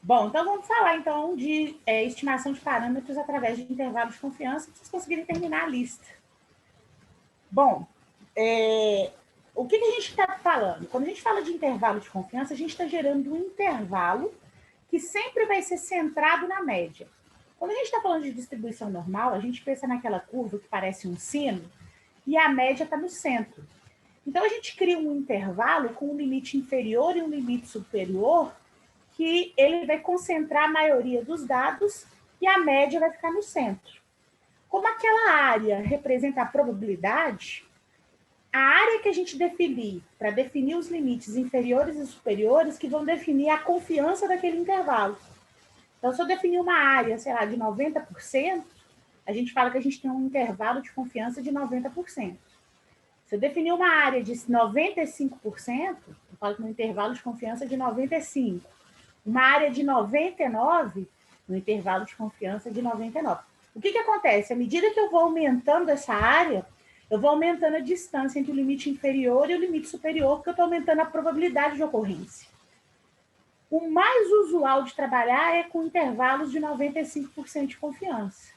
Bom, então vamos falar então de estimação de parâmetros através de intervalos de confiança, para vocês conseguirem terminar a lista. Bom, o que a gente está falando? Quando a gente fala de intervalo de confiança, a gente está gerando um intervalo que sempre vai ser centrado na média. Quando a gente está falando de distribuição normal, a gente pensa naquela curva que parece um sino e a média está no centro. Então, a gente cria um intervalo com um limite inferior e um limite superior, que ele vai concentrar a maioria dos dados e a média vai ficar no centro. Como aquela área representa a probabilidade, a área que a gente definir para definir os limites inferiores e superiores que vão definir a confiança daquele intervalo. Então, se eu definir uma área, sei lá, de 90%, a gente fala que a gente tem um intervalo de confiança de 90%. Se eu definir uma área de 95%, eu falo que no intervalo de confiança de 95%. Uma área de 99%, no intervalo de confiança de 99%. O que acontece? À medida que eu vou aumentando essa área, eu vou aumentando a distância entre o limite inferior e o limite superior, porque eu estou aumentando a probabilidade de ocorrência. O mais usual de trabalhar é com intervalos de 95% de confiança,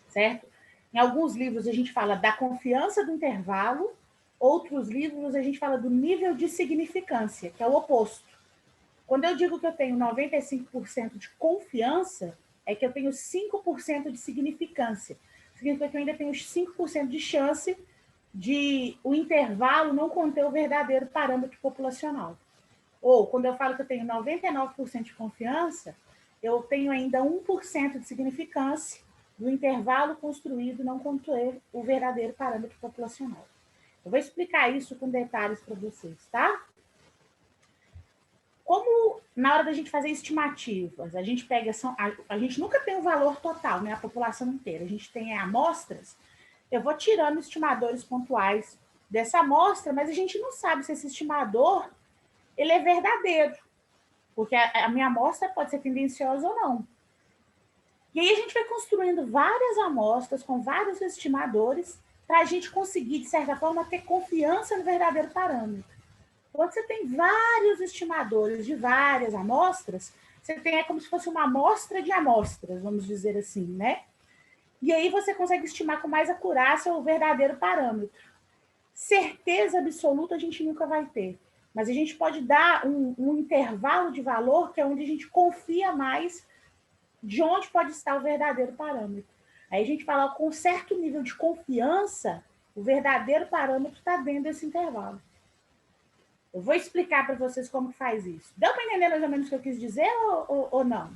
certo? Em alguns livros a gente fala da confiança do intervalo, outros livros a gente fala do nível de significância, que é o oposto. Quando eu digo que eu tenho 95% de confiança, é que eu tenho 5% de significância. Significa que eu ainda tenho 5% de chance de o intervalo não conter o verdadeiro parâmetro populacional. Ou, quando eu falo que eu tenho 99% de confiança, eu tenho ainda 1% de significância do intervalo construído não conter o verdadeiro parâmetro populacional. Eu vou explicar isso com detalhes para vocês, tá? Como na hora da gente fazer estimativas, a gente pega, a gente nunca tem um valor total, né? A população inteira, a gente tem amostras, eu vou tirando estimadores pontuais dessa amostra, mas a gente não sabe se esse estimador ele é verdadeiro, porque a minha amostra pode ser tendenciosa ou não. E aí a gente vai construindo várias amostras com vários estimadores para a gente conseguir, de certa forma, ter confiança no verdadeiro parâmetro. Quando você tem vários estimadores de várias amostras, você tem como se fosse uma amostra de amostras, vamos dizer assim, né? E aí você consegue estimar com mais acurácia o verdadeiro parâmetro. Certeza absoluta a gente nunca vai ter, mas a gente pode dar um intervalo de valor que é onde a gente confia mais de onde pode estar o verdadeiro parâmetro. Aí a gente fala com certo nível de confiança, o verdadeiro parâmetro está dentro desse intervalo. Eu vou explicar para vocês como faz isso. Deu para entender mais ou menos o que eu quis dizer ou não?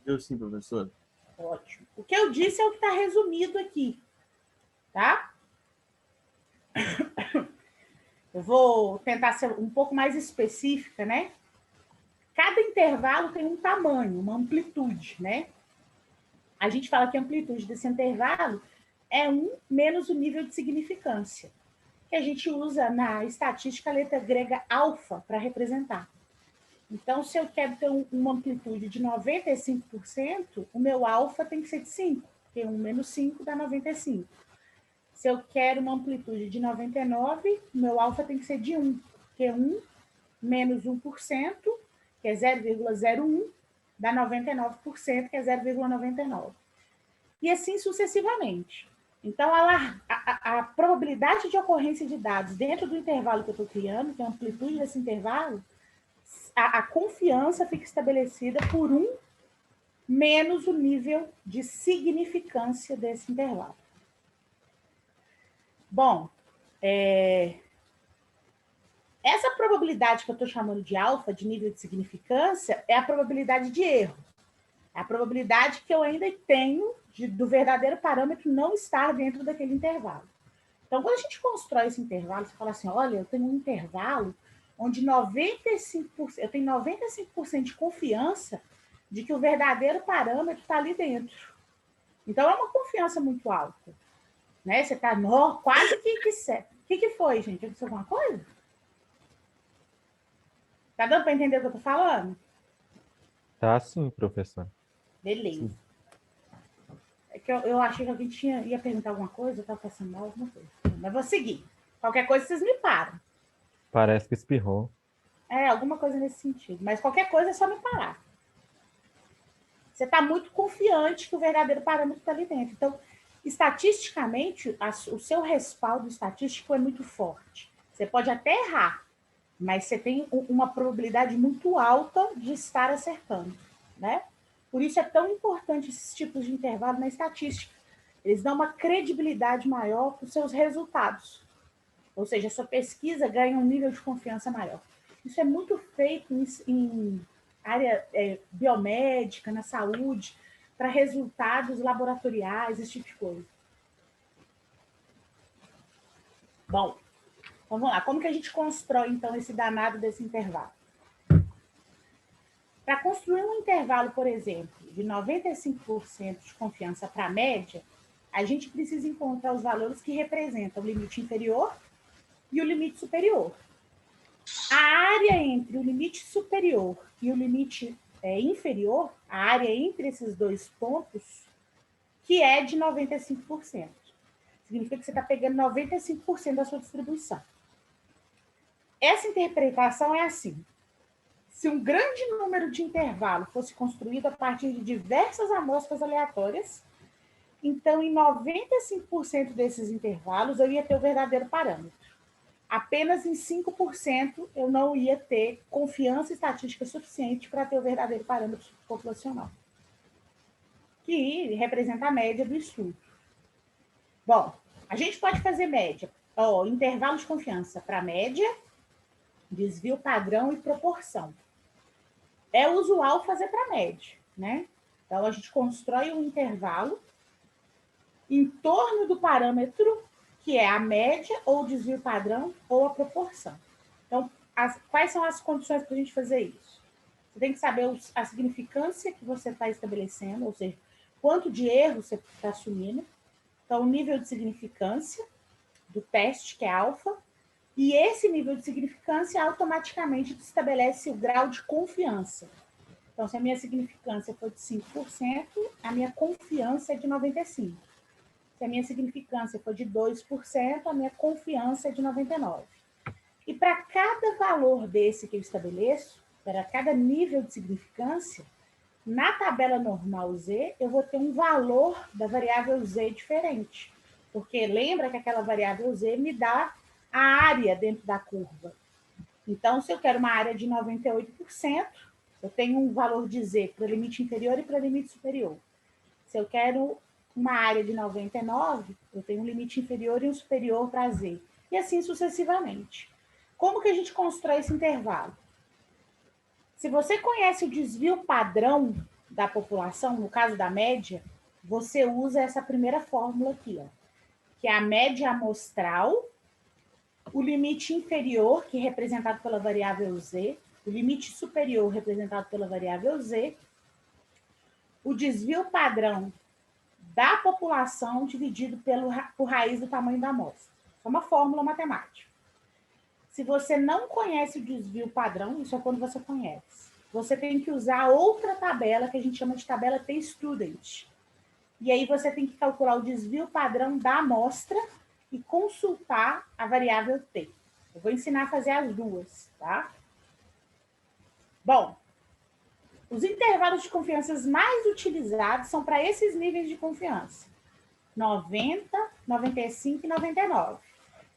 Eu sim, professor. Ótimo. O que eu disse é o que está resumido aqui, tá? Eu vou tentar ser um pouco mais específica, né? Cada intervalo tem um tamanho, uma amplitude, né? A gente fala que a amplitude desse intervalo é 1 menos o nível de significância, que a gente usa na estatística a letra grega alfa para representar. Então, se eu quero ter uma amplitude de 95%, o meu alfa tem que ser de 5, porque 1 menos 5 dá 95. Se eu quero uma amplitude de 99, o meu alfa tem que ser de 1, porque 1 menos 1%, que é 0,01, dá 99%, que é 0,99. E assim sucessivamente. Então, a probabilidade de ocorrência de dados dentro do intervalo que eu estou criando, que é a amplitude desse intervalo, a confiança fica estabelecida por 1 menos o nível de significância desse intervalo. Bom, essa probabilidade que eu estou chamando de alfa, de nível de significância, é a probabilidade de erro. É a probabilidade que eu ainda tenho do verdadeiro parâmetro não estar dentro daquele intervalo. Então, quando a gente constrói esse intervalo, você fala assim, olha, eu tenho um intervalo onde 95%, eu tenho 95% de confiança de que o verdadeiro parâmetro está ali dentro. Então, é uma confiança muito alta. Né? Você está quase que certo. O que foi, gente? Aconteceu alguma coisa? Tá dando para entender o que eu estou falando? Tá sim, professor. Beleza. Sim. É que eu achei que alguém ia perguntar alguma coisa, eu estava passando mal, alguma coisa. Mas vou seguir. Qualquer coisa, vocês me param. Parece que espirrou. Alguma coisa nesse sentido. Mas qualquer coisa é só me parar. Você está muito confiante que o verdadeiro parâmetro está ali dentro. Então, estatisticamente, o seu respaldo estatístico é muito forte. Você pode até errar, mas você tem uma probabilidade muito alta de estar acertando, né? Por isso é tão importante esses tipos de intervalo na estatística. Eles dão uma credibilidade maior para os seus resultados. Ou seja, a sua pesquisa ganha um nível de confiança maior. Isso é muito feito em área biomédica, na saúde, para resultados laboratoriais, esse tipo de coisa. Bom, então vamos lá. Como que a gente constrói, então, esse danado desse intervalo? Para construir um intervalo, por exemplo, de 95% de confiança para a média, a gente precisa encontrar os valores que representam o limite inferior e o limite superior. A área entre o limite superior e o limite inferior, a área entre esses dois pontos, que é de 95%. Significa que você está pegando 95% da sua distribuição. Essa interpretação é assim. Se um grande número de intervalos fosse construído a partir de diversas amostras aleatórias, então, em 95% desses intervalos, eu ia ter o verdadeiro parâmetro. Apenas em 5% eu não ia ter confiança estatística suficiente para ter o verdadeiro parâmetro populacional, que representa a média do estudo. Bom, a gente pode fazer média, intervalo de confiança para média, desvio padrão e proporção. É usual fazer para média, né? Então, a gente constrói um intervalo em torno do parâmetro, que é a média, ou o desvio padrão, ou a proporção. Então, quais são as condições para a gente fazer isso? Você tem que saber a significância que você está estabelecendo, ou seja, quanto de erro você está assumindo. Então, o nível de significância do teste, que é alfa, e esse nível de significância automaticamente estabelece o grau de confiança. Então, se a minha significância for de 5%, a minha confiança é de 95%. Se a minha significância for de 2%, a minha confiança é de 99%. E para cada valor desse que eu estabeleço, para cada nível de significância, na tabela normal Z, eu vou ter um valor da variável Z diferente. Porque lembra que aquela variável Z me dá a área dentro da curva. Então, se eu quero uma área de 98%, eu tenho um valor de Z para o limite inferior e para o limite superior. Se eu quero uma área de 99%, eu tenho um limite inferior e um superior para Z. E assim sucessivamente. Como que a gente constrói esse intervalo? Se você conhece o desvio padrão da população, no caso da média, você usa essa primeira fórmula aqui, ó, que é a média amostral, o limite inferior, que é representado pela variável Z, o limite superior, representado pela variável Z, o desvio padrão da população dividido por raiz do tamanho da amostra. É uma fórmula matemática. Se você não conhece o desvio padrão, isso é quando você conhece. Você tem que usar outra tabela que a gente chama de tabela T-Student. E aí você tem que calcular o desvio padrão da amostra e consultar a variável T. Eu vou ensinar a fazer as duas, tá? Bom, os intervalos de confiança mais utilizados são para esses níveis de confiança. 90, 95 e 99.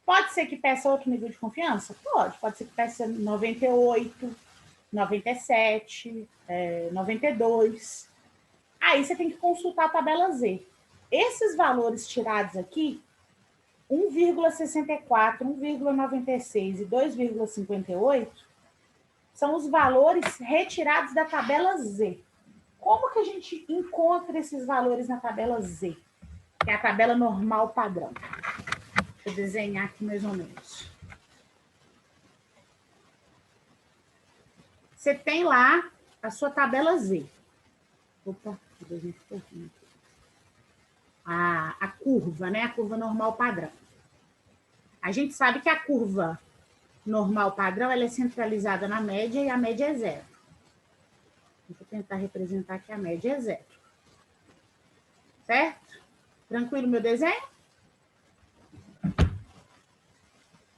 Pode ser que peça outro nível de confiança? Pode. Pode ser que peça 98, 97, 92. Aí você tem que consultar a tabela Z. Esses valores tirados aqui, 1,64, 1,96 e 2,58, são os valores retirados da tabela Z. Como que a gente encontra esses valores na tabela Z? Que é a tabela normal padrão. Vou desenhar aqui mais ou menos. Você tem lá a sua tabela Z. Opa, a curva, né? A curva normal padrão. A gente sabe que a curva normal padrão ela é centralizada na média e a média é zero. Deixa eu tentar representar que a média é zero. Certo? Tranquilo meu desenho?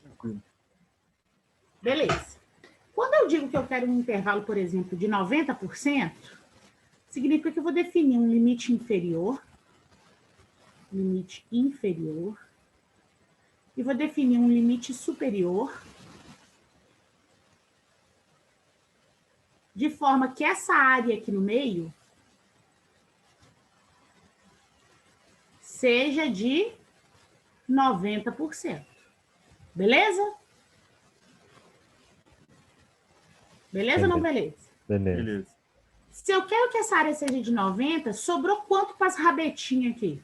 Tranquilo. Beleza. Quando eu digo que eu quero um intervalo, por exemplo, de 90%, significa que eu vou definir um limite inferior, e vou definir um limite superior, de forma que essa área aqui no meio seja de 90%. Beleza? Beleza ou não beleza? Beleza. Se eu quero que essa área seja de 90, sobrou quanto para as rabetinhas aqui?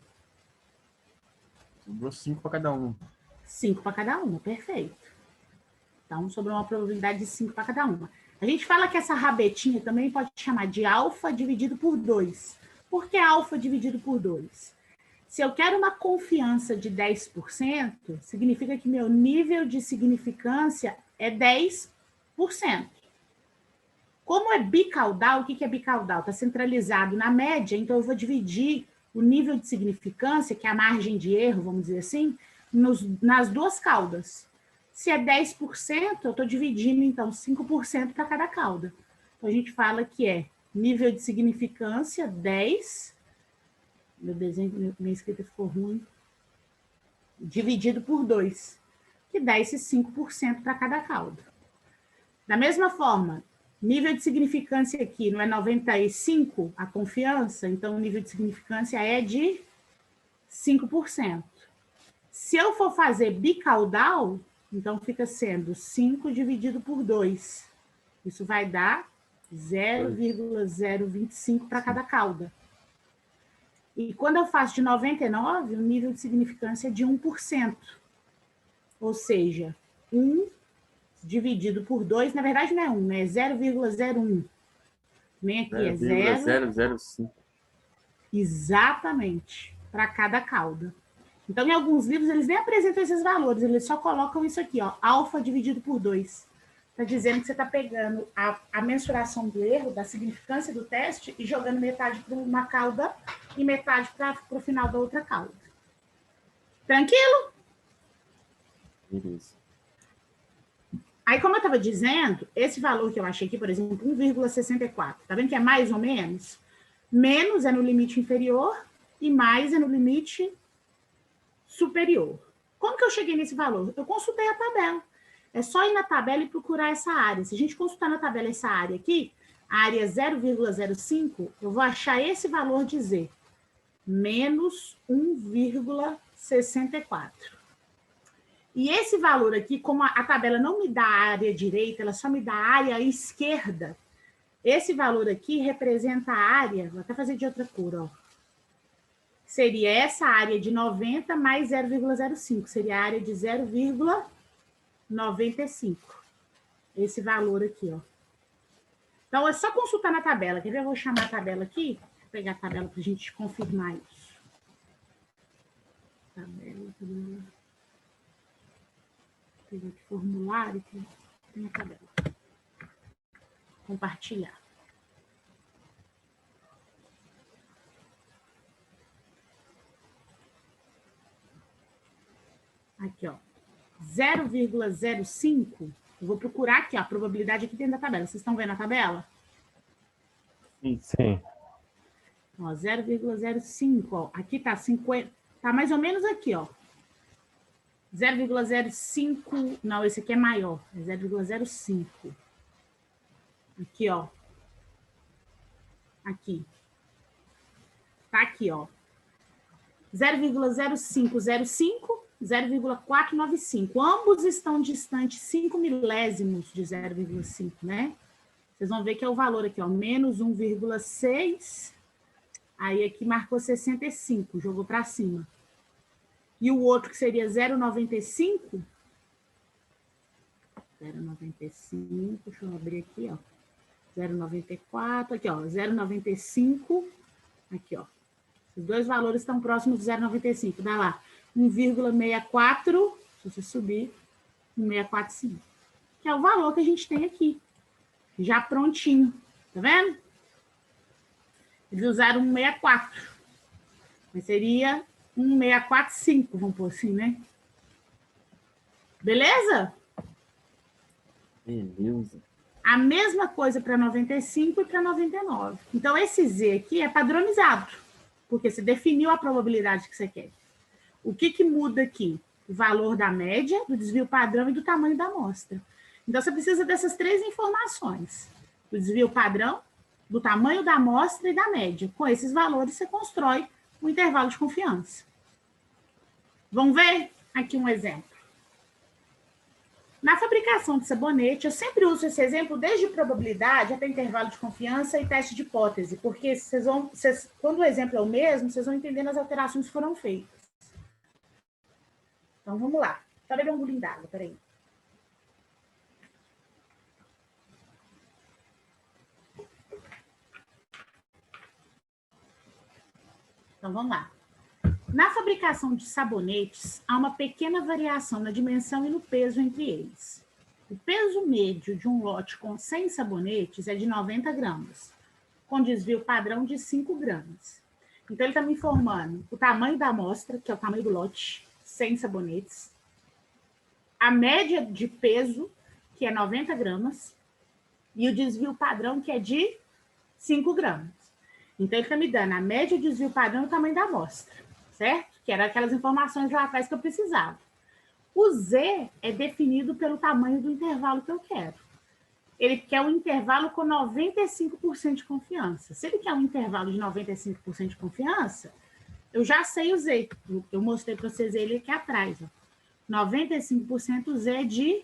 Sobrou 5 para cada um. 5 para cada uma, perfeito. Então, sobrou uma probabilidade de 5 para cada uma. A gente fala que essa rabetinha também pode chamar de alfa dividido por 2. Por que alfa dividido por 2? Se eu quero uma confiança de 10%, significa que meu nível de significância é 10%. Como é bicaudal, o que é bicaudal? Está centralizado na média, então eu vou dividir o nível de significância, que é a margem de erro, vamos dizer assim, nas duas caudas. Se é 10%, eu estou dividindo, então, 5% para cada cauda. Então, a gente fala que é nível de significância 10, meu desenho, minha escrita ficou ruim, dividido por 2, que dá esses 5% para cada cauda. Da mesma forma, nível de significância aqui não é 95 a confiança, então o nível de significância é de 5%. Se eu for fazer bicaudal, então fica sendo 5 dividido por 2. Isso vai dar 0,025 para cada cauda. E quando eu faço de 99, o nível de significância é de 1%. Ou seja, 1 dividido por 2, na verdade não é 1, né? É 0,01. Nem aqui é 0,005. Exatamente, para cada cauda. Então, em alguns livros, eles nem apresentam esses valores, eles só colocam isso aqui, ó, alfa dividido por 2. Está dizendo que você está pegando a mensuração do erro, da significância do teste, e jogando metade para uma cauda e metade para o final da outra cauda. Tranquilo? Beleza. Aí, como eu estava dizendo, esse valor que eu achei aqui, por exemplo, 1,64, tá vendo que é mais ou menos? Menos é no limite inferior e mais é no limite superior. Como que eu cheguei nesse valor? Eu consultei a tabela. É só ir na tabela e procurar essa área. Se a gente consultar na tabela essa área aqui, a área 0,05, eu vou achar esse valor de Z, menos 1,64. E esse valor aqui, como a tabela não me dá a área direita, ela só me dá a área esquerda, esse valor aqui representa a área, vou até fazer de outra cor, ó. Seria essa área de 90 mais 0,05, seria a área de 0,95. Esse valor aqui, ó. Então, é só consultar na tabela. Quer ver? Eu vou chamar a tabela aqui. Vou pegar a tabela para a gente confirmar isso. Tabela. Vou pegar aqui formulário, que tem a tabela. Compartilhar. Aqui, ó. 0,05. Eu vou procurar aqui, ó, a probabilidade aqui dentro da tabela. Vocês estão vendo a tabela? Sim. Ó, 0,05, ó. Aqui tá 50, tá mais ou menos aqui, ó. 0,05, não, esse aqui é maior, é 0,05. Aqui, ó. Aqui. Tá aqui, ó. 0,0505, 0,495. Ambos estão distantes 5 milésimos de 0,5, né? Vocês vão ver que é o valor aqui, ó, menos 1,6. Aí aqui marcou 65, jogou para cima. E o outro que seria 0,95. 0,95, deixa eu abrir aqui, ó. 0,94, aqui, ó, 0,95. Aqui, ó. Os dois valores estão próximos de 0,95. Dá lá 1,64, se você subir, 1,645. Que é o valor que a gente tem aqui. Já prontinho. Tá vendo? Eles usaram 1,64. Mas seria 1,645, vamos pôr assim, né? Beleza? Beleza. A mesma coisa para 95 e para 99. Então, esse Z aqui é padronizado, porque você definiu a probabilidade que você quer. O que muda aqui? O valor da média, do desvio padrão e do tamanho da amostra. Então, você precisa dessas 3 informações. Do desvio padrão, do tamanho da amostra e da média. Com esses valores, você constrói um intervalo de confiança. Vamos ver aqui um exemplo. Na fabricação de sabonete, eu sempre uso esse exemplo desde probabilidade até intervalo de confiança e teste de hipótese, porque quando o exemplo é o mesmo, vocês vão entendendo as alterações que foram feitas. Então, vamos lá. Só beber um golinho d'água, peraí. Então, vamos lá. Na fabricação de sabonetes, há uma pequena variação na dimensão e no peso entre eles. O peso médio de um lote com 100 sabonetes é de 90 gramas, com desvio padrão de 5 gramas. Então, ele está me informando o tamanho da amostra, que é o tamanho do lote, 100 sabonetes, a média de peso, que é 90 gramas, e o desvio padrão, que é de 5 gramas. Então, ele está me dando a média, o desvio padrão e o tamanho da amostra, certo? Que eram aquelas informações lá atrás que eu precisava. O Z é definido pelo tamanho do intervalo que eu quero. Ele quer um intervalo com 95% de confiança. Se ele quer um intervalo de 95% de confiança, eu já sei o Z. Eu mostrei para vocês ele aqui atrás. Ó. 95% Z é de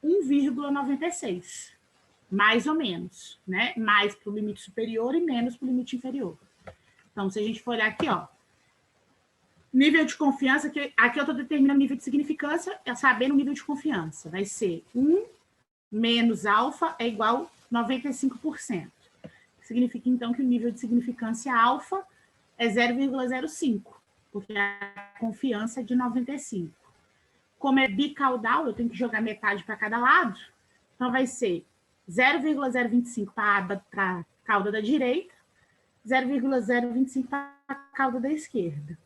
1,96. Mais ou menos, né? Mais para o limite superior e menos para o limite inferior. Então, se a gente for olhar aqui, ó, nível de confiança, aqui eu estou determinando nível de significância, sabendo o nível de confiança. Vai ser 1 menos alfa é igual a 95%. Significa, então, que o nível de significância alfa é 0,05, porque a confiança é de 95. Como é bicaudal, eu tenho que jogar metade para cada lado, então vai ser 0,025 para a cauda da direita, 0,025 para a cauda da esquerda.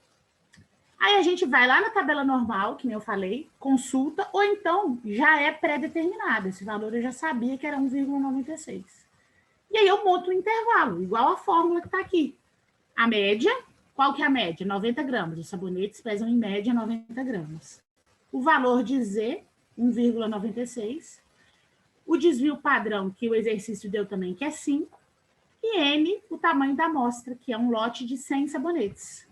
Aí a gente vai lá na tabela normal, que nem eu falei, consulta, ou então já é pré-determinado. Esse valor eu já sabia que era 1,96. E aí eu monto um intervalo, igual a fórmula que está aqui. A média, qual que é a média? 90 gramas. Os sabonetes pesam em média 90 gramas. O valor de Z, 1,96. O desvio padrão, que o exercício deu também, que é 5. E N, o tamanho da amostra, que é um lote de 100 sabonetes.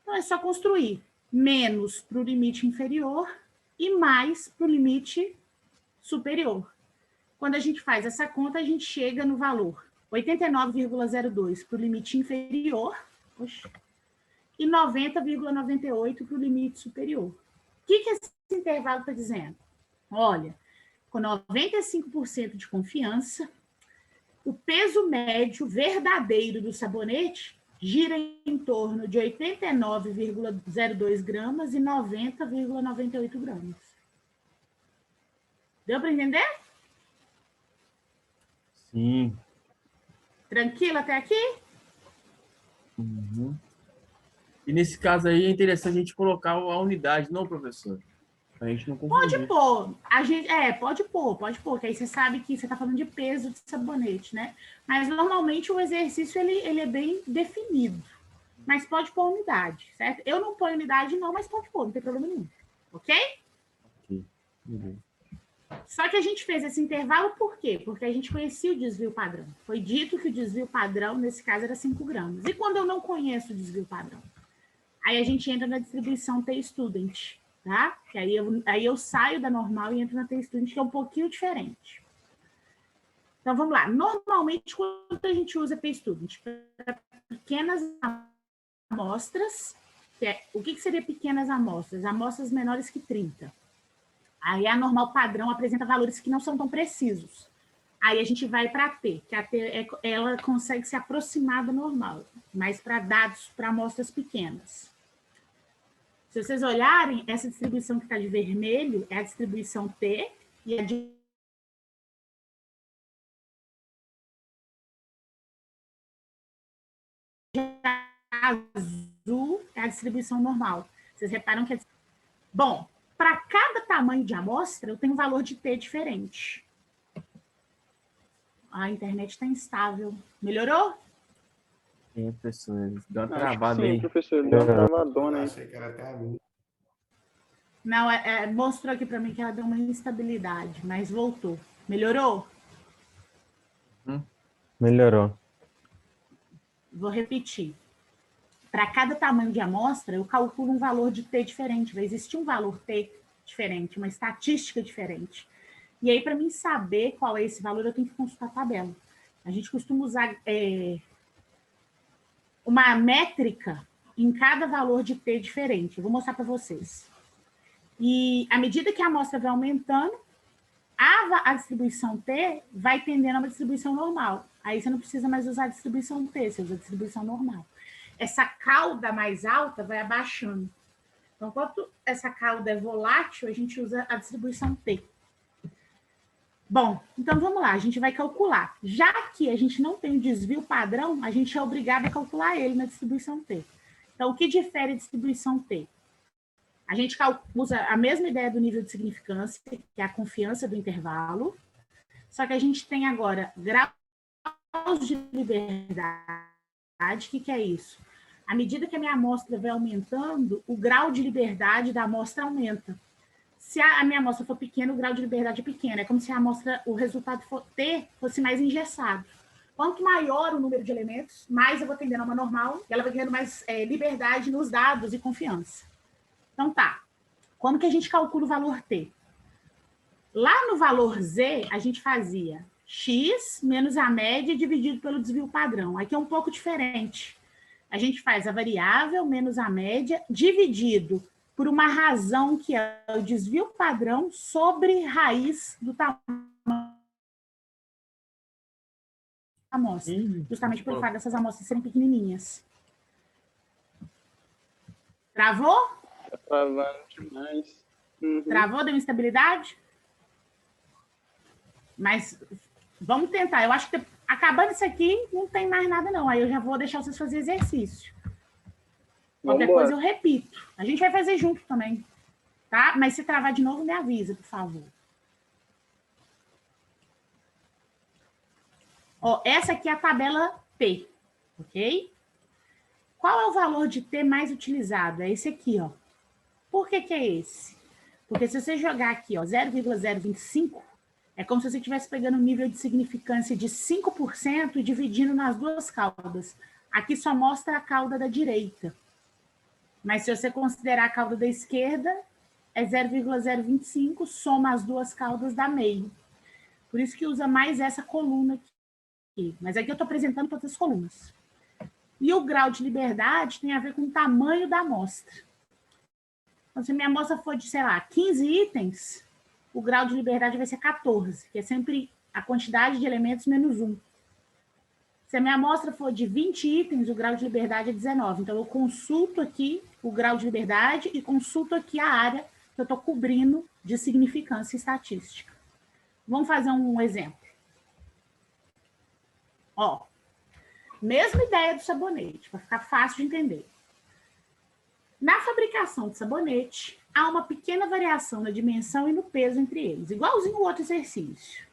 Então, é só construir menos para o limite inferior e mais para o limite superior. Quando a gente faz essa conta, a gente chega no valor 89,02 para o limite inferior e 90,98 para o limite superior. O que esse intervalo está dizendo? Olha, com 95% de confiança, o peso médio verdadeiro do sabonete gira em torno de 89,02 gramas e 90,98 gramas. Deu para entender? Sim. Tranquilo até aqui? Uhum. E nesse caso aí é interessante a gente colocar a unidade, não, professor? A gente não confundir. Pode pôr. Pode pôr, que aí você sabe que você está falando de peso de sabonete, né? Mas normalmente o exercício ele é bem definido. Mas pode pôr unidade, certo? Eu não ponho unidade, não, mas pode pôr, não tem problema nenhum. Ok? Ok. Uhum. Só que a gente fez esse intervalo por quê? Porque a gente conhecia o desvio padrão. Foi dito que o desvio padrão, nesse caso, era 5 gramas. E quando eu não conheço o desvio padrão? Aí a gente entra na distribuição T-Student, tá? Que aí eu saio da normal e entro na T-Student, que é um pouquinho diferente. Então, vamos lá. Normalmente, quando a gente usa T-Student? Para pequenas amostras, o que seria pequenas amostras? Amostras menores que 30. Aí a normal padrão apresenta valores que não são tão precisos. Aí a gente vai para a T, que a T ela consegue se aproximar da normal, mas para dados, para amostras pequenas. Se vocês olharem, essa distribuição que está de vermelho é a distribuição T, e a de azul é a distribuição normal. Vocês reparam que... Bom, para cada tamanho de amostra, eu tenho um valor de T diferente. A internet está instável. Melhorou? Sim, professor. Deu uma Acho que travada sim, aí. professor. Deu uma travadona Eu aí. achei que era até a minha. Não, mostrou aqui para mim que ela deu uma instabilidade, mas voltou. Melhorou? Melhorou. Vou repetir. Para cada tamanho de amostra, eu calculo um valor de T diferente. Vai existir um valor T diferente, uma estatística diferente. E aí, para mim saber qual é esse valor, eu tenho que consultar a tabela. A gente costuma usar uma métrica em cada valor de T diferente. Eu vou mostrar para vocês. E à medida que a amostra vai aumentando, a distribuição T vai tendendo a uma distribuição normal. Aí você não precisa mais usar a distribuição T, você usa a distribuição normal. Essa cauda mais alta vai abaixando. Então, quando essa cauda é volátil, a gente usa a distribuição T. Bom, então vamos lá, a gente vai calcular. Já que a gente não tem o desvio padrão, a gente é obrigado a calcular ele na distribuição T. Então, o que difere a distribuição T? A gente usa a mesma ideia do nível de significância, que é a confiança do intervalo, só que a gente tem agora graus de liberdade. O que é isso? À medida que a minha amostra vai aumentando, o grau de liberdade da amostra aumenta. Se a minha amostra for pequena, o grau de liberdade é pequeno. É como se a amostra, o resultado T fosse mais engessado. Quanto maior o número de elementos, mais eu vou tendendo a uma normal, e ela vai ganhando mais liberdade nos dados e confiança. Então tá, como que a gente calcula o valor T? Lá no valor Z, a gente fazia X menos a média dividido pelo desvio padrão. Aqui é um pouco diferente. A gente faz a variável menos a média dividido por uma razão que é o desvio padrão sobre raiz do tamanho da amostra. Justamente por fato dessas amostras serem pequenininhas. Travou? Tá travando demais. Uhum. Travou? Deu instabilidade? Mas vamos tentar. Eu acho que acabando isso aqui, não tem mais nada, não. Aí eu já vou deixar vocês fazerem exercício. Qualquer coisa eu repito. A gente vai fazer junto também. Tá? Mas se travar de novo, me avisa, por favor. Ó, essa aqui é a tabela T, ok? Qual é o valor de T mais utilizado? É esse aqui, ó. Por que é esse? Porque se você jogar aqui, ó, 0,025, é como se você estivesse pegando um nível de significância de 5% e dividindo nas duas caudas. Aqui só mostra a cauda da direita. Mas se você considerar a cauda da esquerda, é 0,025, soma as duas caudas dá meio. Por isso que usa mais essa coluna aqui. Mas aqui eu estou apresentando todas as colunas. E o grau de liberdade tem a ver com o tamanho da amostra. Então, se a minha amostra for de, sei lá, 15 itens, o grau de liberdade vai ser 14, que é sempre a quantidade de elementos menos 1. Se a minha amostra for de 20 itens, o grau de liberdade é 19. Então, eu consulto aqui o grau de liberdade e consulto aqui a área que eu estou cobrindo de significância estatística. Vamos fazer um exemplo. Ó, mesma ideia do sabonete, para ficar fácil de entender. Na fabricação de sabonete, há uma pequena variação na dimensão e no peso entre eles, igualzinho o outro exercício.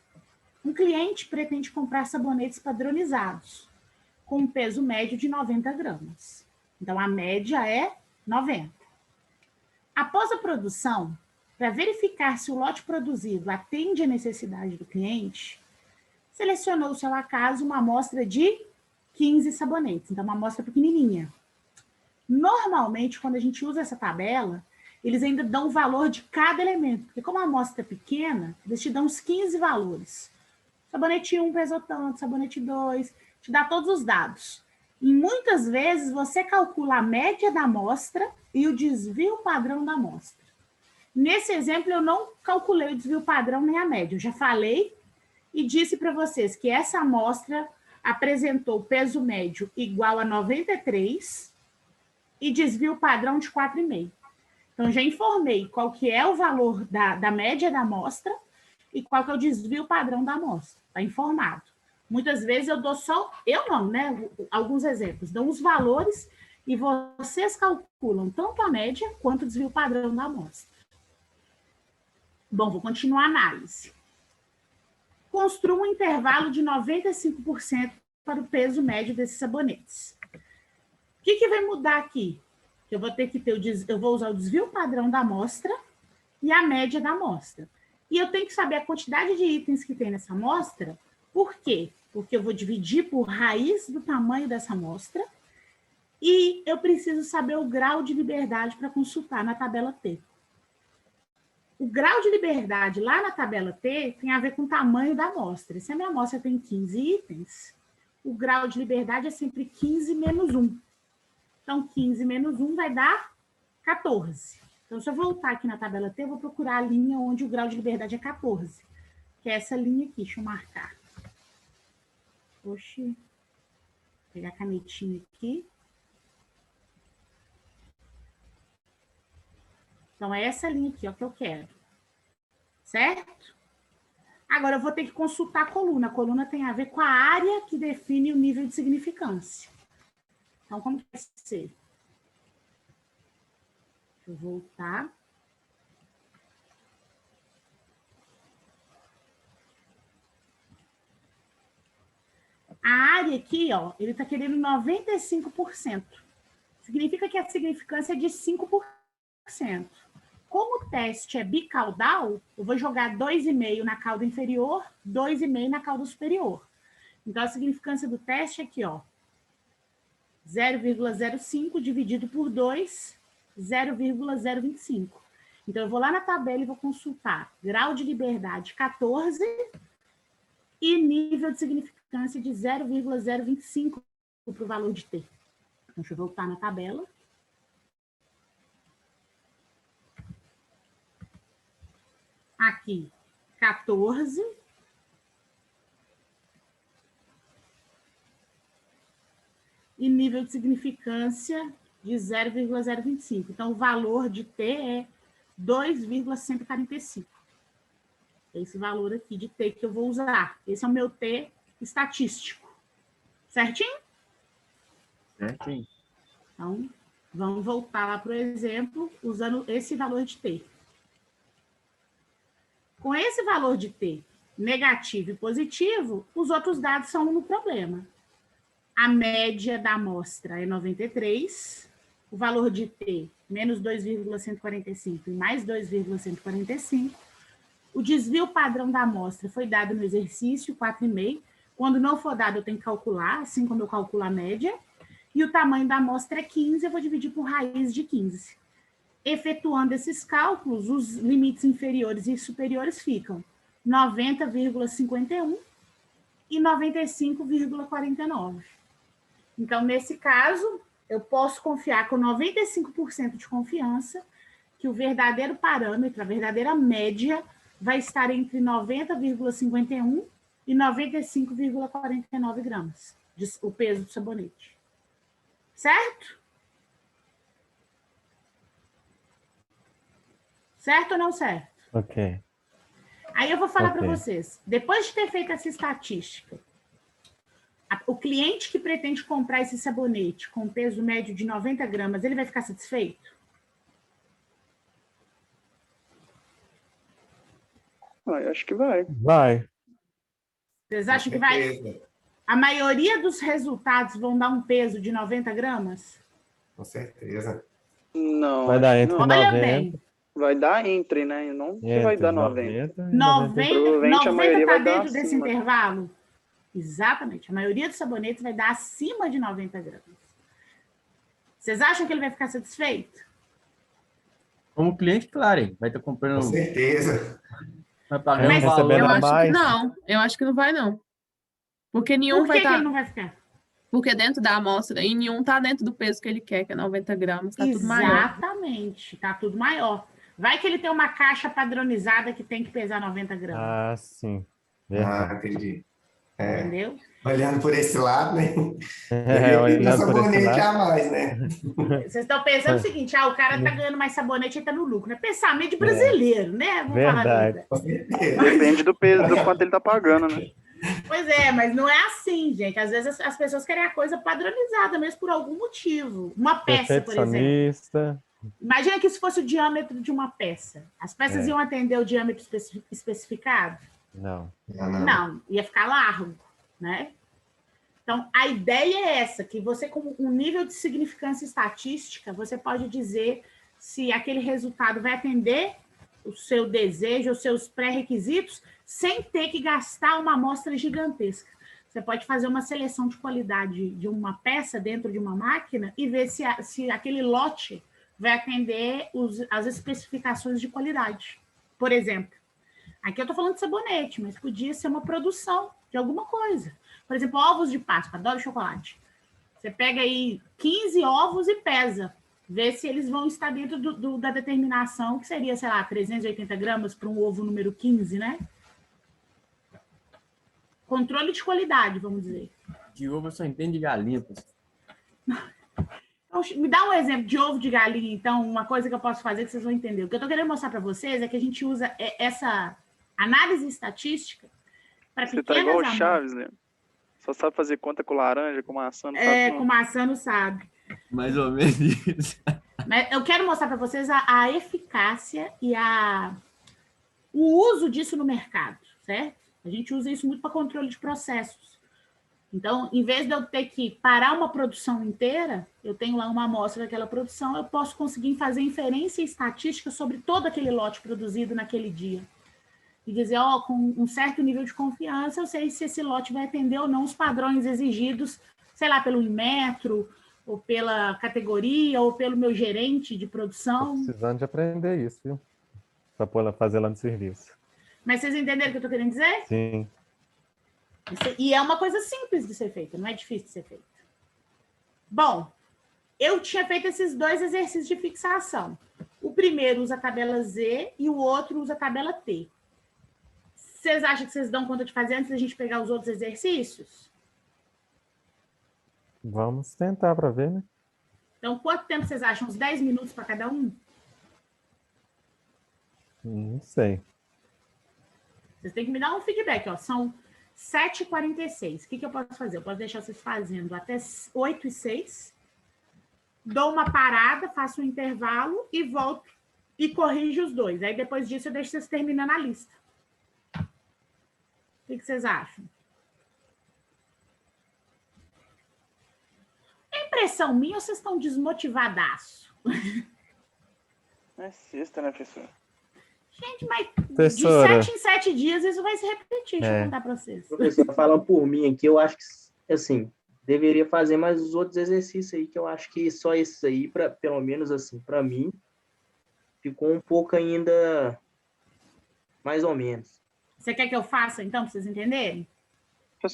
Um cliente pretende comprar sabonetes padronizados, com um peso médio de 90 gramas. Então, a média é 90. Após a produção, para verificar se o lote produzido atende à necessidade do cliente, selecionou-se ao acaso uma amostra de 15 sabonetes, então uma amostra pequenininha. Normalmente, quando a gente usa essa tabela, eles ainda dão o valor de cada elemento, porque como a amostra é pequena, eles te dão os 15 valores. Sabonete 1 pesou tanto, sabonete 2, te dá todos os dados. E muitas vezes você calcula a média da amostra e o desvio padrão da amostra. Nesse exemplo, eu não calculei o desvio padrão nem a média. Eu já falei e disse para vocês que essa amostra apresentou peso médio igual a 93 e desvio padrão de 4,5. Então, já informei qual que é o valor da média da amostra e qual que é o desvio padrão da amostra. Está informado. Muitas vezes eu dou só, eu não, né? Alguns exemplos. Dou os valores e vocês calculam tanto a média quanto o desvio padrão da amostra. Bom, vou continuar a análise. construa um intervalo de 95% para o peso médio desses sabonetes. O que vai mudar aqui? Eu vou ter que ter eu vou usar o desvio padrão da amostra e a média da amostra. E eu tenho que saber a quantidade de itens que tem nessa amostra. Por quê? Porque eu vou dividir por raiz do tamanho dessa amostra e eu preciso saber o grau de liberdade para consultar na tabela T. O grau de liberdade lá na tabela T tem a ver com o tamanho da amostra. Se a minha amostra tem 15 itens, o grau de liberdade é sempre 15 menos 1. Então, 15 menos 1 vai dar 14. Então, se eu voltar aqui na tabela T, eu vou procurar a linha onde o grau de liberdade é 14, que é essa linha aqui. Deixa eu marcar. Oxi. Vou pegar a canetinha aqui. Então, é essa linha aqui, ó, que eu quero. Certo? Agora, eu vou ter que consultar a coluna. A coluna tem a ver com a área que define o nível de significância. Então, como que vai ser? Deixa eu voltar. A área aqui, ó, ele está querendo 95%. Significa que a significância é de 5%. Como o teste é bicaudal, eu vou jogar 2,5 na cauda inferior, 2,5 na cauda superior. Então, a significância do teste é aqui, ó. 0,05 dividido por 2, 0,025. Então, eu vou lá na tabela e vou consultar grau de liberdade 14 e nível de significância de 0,025 para o valor de T. Então, deixa eu voltar na tabela. Aqui, 14. E nível de significância de 0,025. Então, o valor de T é 2,145. Esse valor aqui de T que eu vou usar. Esse é o meu T estatístico. Certinho? Certinho. Então, vamos voltar lá para o exemplo, usando esse valor de T. Com esse valor de T negativo e positivo, os outros dados são no problema. A média da amostra é 93, o valor de T, menos 2,145 e mais 2,145. O desvio padrão da amostra foi dado no exercício, 4,5. Quando não for dado, eu tenho que calcular, assim como eu calculo a média. E o tamanho da amostra é 15, eu vou dividir por raiz de 15. Efetuando esses cálculos, os limites inferiores e superiores ficam 90,51 e 95,49. Então, nesse caso, eu posso confiar com 95% de confiança que o verdadeiro parâmetro, a verdadeira média, vai estar entre 90,51 e 95,49 gramas, o peso do sabonete. Certo? Certo ou não certo? Ok. Aí eu vou falar para vocês, depois de ter feito essa estatística, o cliente que pretende comprar esse sabonete com peso médio de 90 gramas, ele vai ficar satisfeito? Eu acho que vai. Vai. Vocês acham que vai? A maioria dos resultados vão dar um peso de 90 gramas? Com certeza. Não. Vai dar entre não. Olha 90. bem. Vai dar entre, né? Não que vai dar 90. 90 Provavelmente a 90 maioria está vai dar dentro desse acima. intervalo? Exatamente. A maioria dos sabonetes vai dar acima de 90 gramas. Vocês acham que ele vai ficar satisfeito? Como cliente, claro, hein? Vai estar comprando. Com certeza. Vai pagar Mas um valor. recebendo Eu a acho que mais. não. Eu acho que não vai, não. Porque nenhum Por vai que que estar. ele não vai ficar? Porque dentro da amostra, e nenhum tá dentro do peso que ele quer, que é 90 gramas, tá tudo maior. Exatamente. Está tudo maior. Vai que ele tem uma caixa padronizada que tem que pesar 90 gramas. Ah, sim. Ah, Verdade. entendi. Entendeu? Olhando por esse lado, né? Olhando Essa por esse bonete lado. a mais, né? Vocês estão pensando o seguinte, o cara tá ganhando mais sabonete e tá no lucro. É pensamento de brasileiro, né? Vamos falar a Verdade. verdade. Com certeza. Depende do peso, do quanto ele tá pagando, né? Pois é, mas não é assim, gente. Às vezes as pessoas querem a coisa padronizada mesmo por algum motivo. Uma peça, por exemplo. Perfeccionista. Imagina que isso fosse o diâmetro de uma peça. As peças iam atender o diâmetro especificado? Não. Não, ia ficar largo, né? Então, a ideia é essa, que você, com um nível de significância estatística, você pode dizer se aquele resultado vai atender o seu desejo, os seus pré-requisitos, sem ter que gastar uma amostra gigantesca. Você pode fazer uma seleção de qualidade de uma peça dentro de uma máquina e ver se aquele lote vai atender as especificações de qualidade. Por exemplo, aqui eu estou falando de sabonete, mas podia ser uma produção de alguma coisa. Por exemplo, ovos de Páscoa, adoro chocolate. Você pega aí 15 ovos e pesa. Vê se eles vão estar dentro da determinação, que seria, sei lá, 380 gramas para um ovo número 15, né? Controle de qualidade, vamos dizer. De ovo eu só entendo de galinha, professor. Então, me dá um exemplo de ovo de galinha, então, uma coisa que eu posso fazer que vocês vão entender. O que eu estou querendo mostrar para vocês é que a gente usa essa análise estatística para pequenas Você tá igual o amostras. Chaves, né? Só sabe fazer conta com laranja, com maçã, não sabe não. Com maçã não sabe. Mais ou menos isso. Mas eu quero mostrar para vocês a eficácia e o uso disso no mercado, certo? A gente usa isso muito para controle de processos. Então, em vez de eu ter que parar uma produção inteira, eu tenho lá uma amostra daquela produção, eu posso conseguir fazer inferência estatística sobre todo aquele lote produzido naquele dia. E dizer, com um certo nível de confiança, eu sei se esse lote vai atender ou não os padrões exigidos, sei lá, pelo Inmetro, ou pela categoria, ou pelo meu gerente de produção. Tô precisando de aprender isso, viu? Para fazer lá no serviço. Mas vocês entenderam o que eu estou querendo dizer? Sim. E é uma coisa simples de ser feita, não é difícil de ser feita. Bom, eu tinha feito esses 2 exercícios de fixação. O primeiro usa a tabela Z e o outro usa a tabela T. Vocês acham que vocês dão conta de fazer antes da gente pegar os outros exercícios? Vamos tentar para ver, né? Então, quanto tempo vocês acham? Uns 10 minutos para cada um? Não sei. Vocês têm que me dar um feedback, ó. São 7h46. O que eu posso fazer? Eu posso deixar vocês fazendo até 8h06. Dou uma parada, faço um intervalo e volto e corrijo os 2. Aí, depois disso, eu deixo vocês terminando a lista. O que vocês acham? É impressão minha ou vocês estão desmotivadaço? É sexta, né, professor? Gente, mas Professora. de 7 em 7 dias isso vai se repetir. Deixa eu contar para vocês. Professor, falando por mim aqui, eu acho que, assim, deveria fazer mais os outros exercícios aí, que eu acho que só esses aí, pelo menos assim, para mim, ficou um pouco ainda mais ou menos. Você quer que eu faça, então, para vocês entenderem?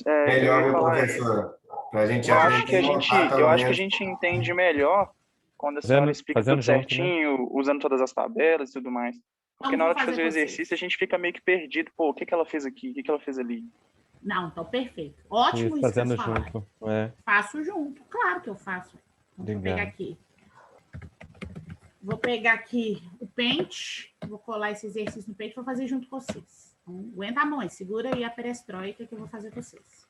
Melhor, viu, professora? Pra gente eu acho que aprender a gente entende melhor quando a senhora explica tudo certinho, né? Usando todas as tabelas e tudo mais. Porque na hora de fazer o exercício, a gente fica meio que perdido. Pô, o que ela fez aqui? O que ela fez ali? Não, então, perfeito. Ótimo isso fazendo que vocês junto. Faço junto. Claro que eu faço. Então, vou pegar aqui. Vou pegar aqui o pente. Vou colar esse exercício no pente e vou fazer junto com vocês. Então, aguenta a mão, segura aí a perestroika que eu vou fazer com vocês.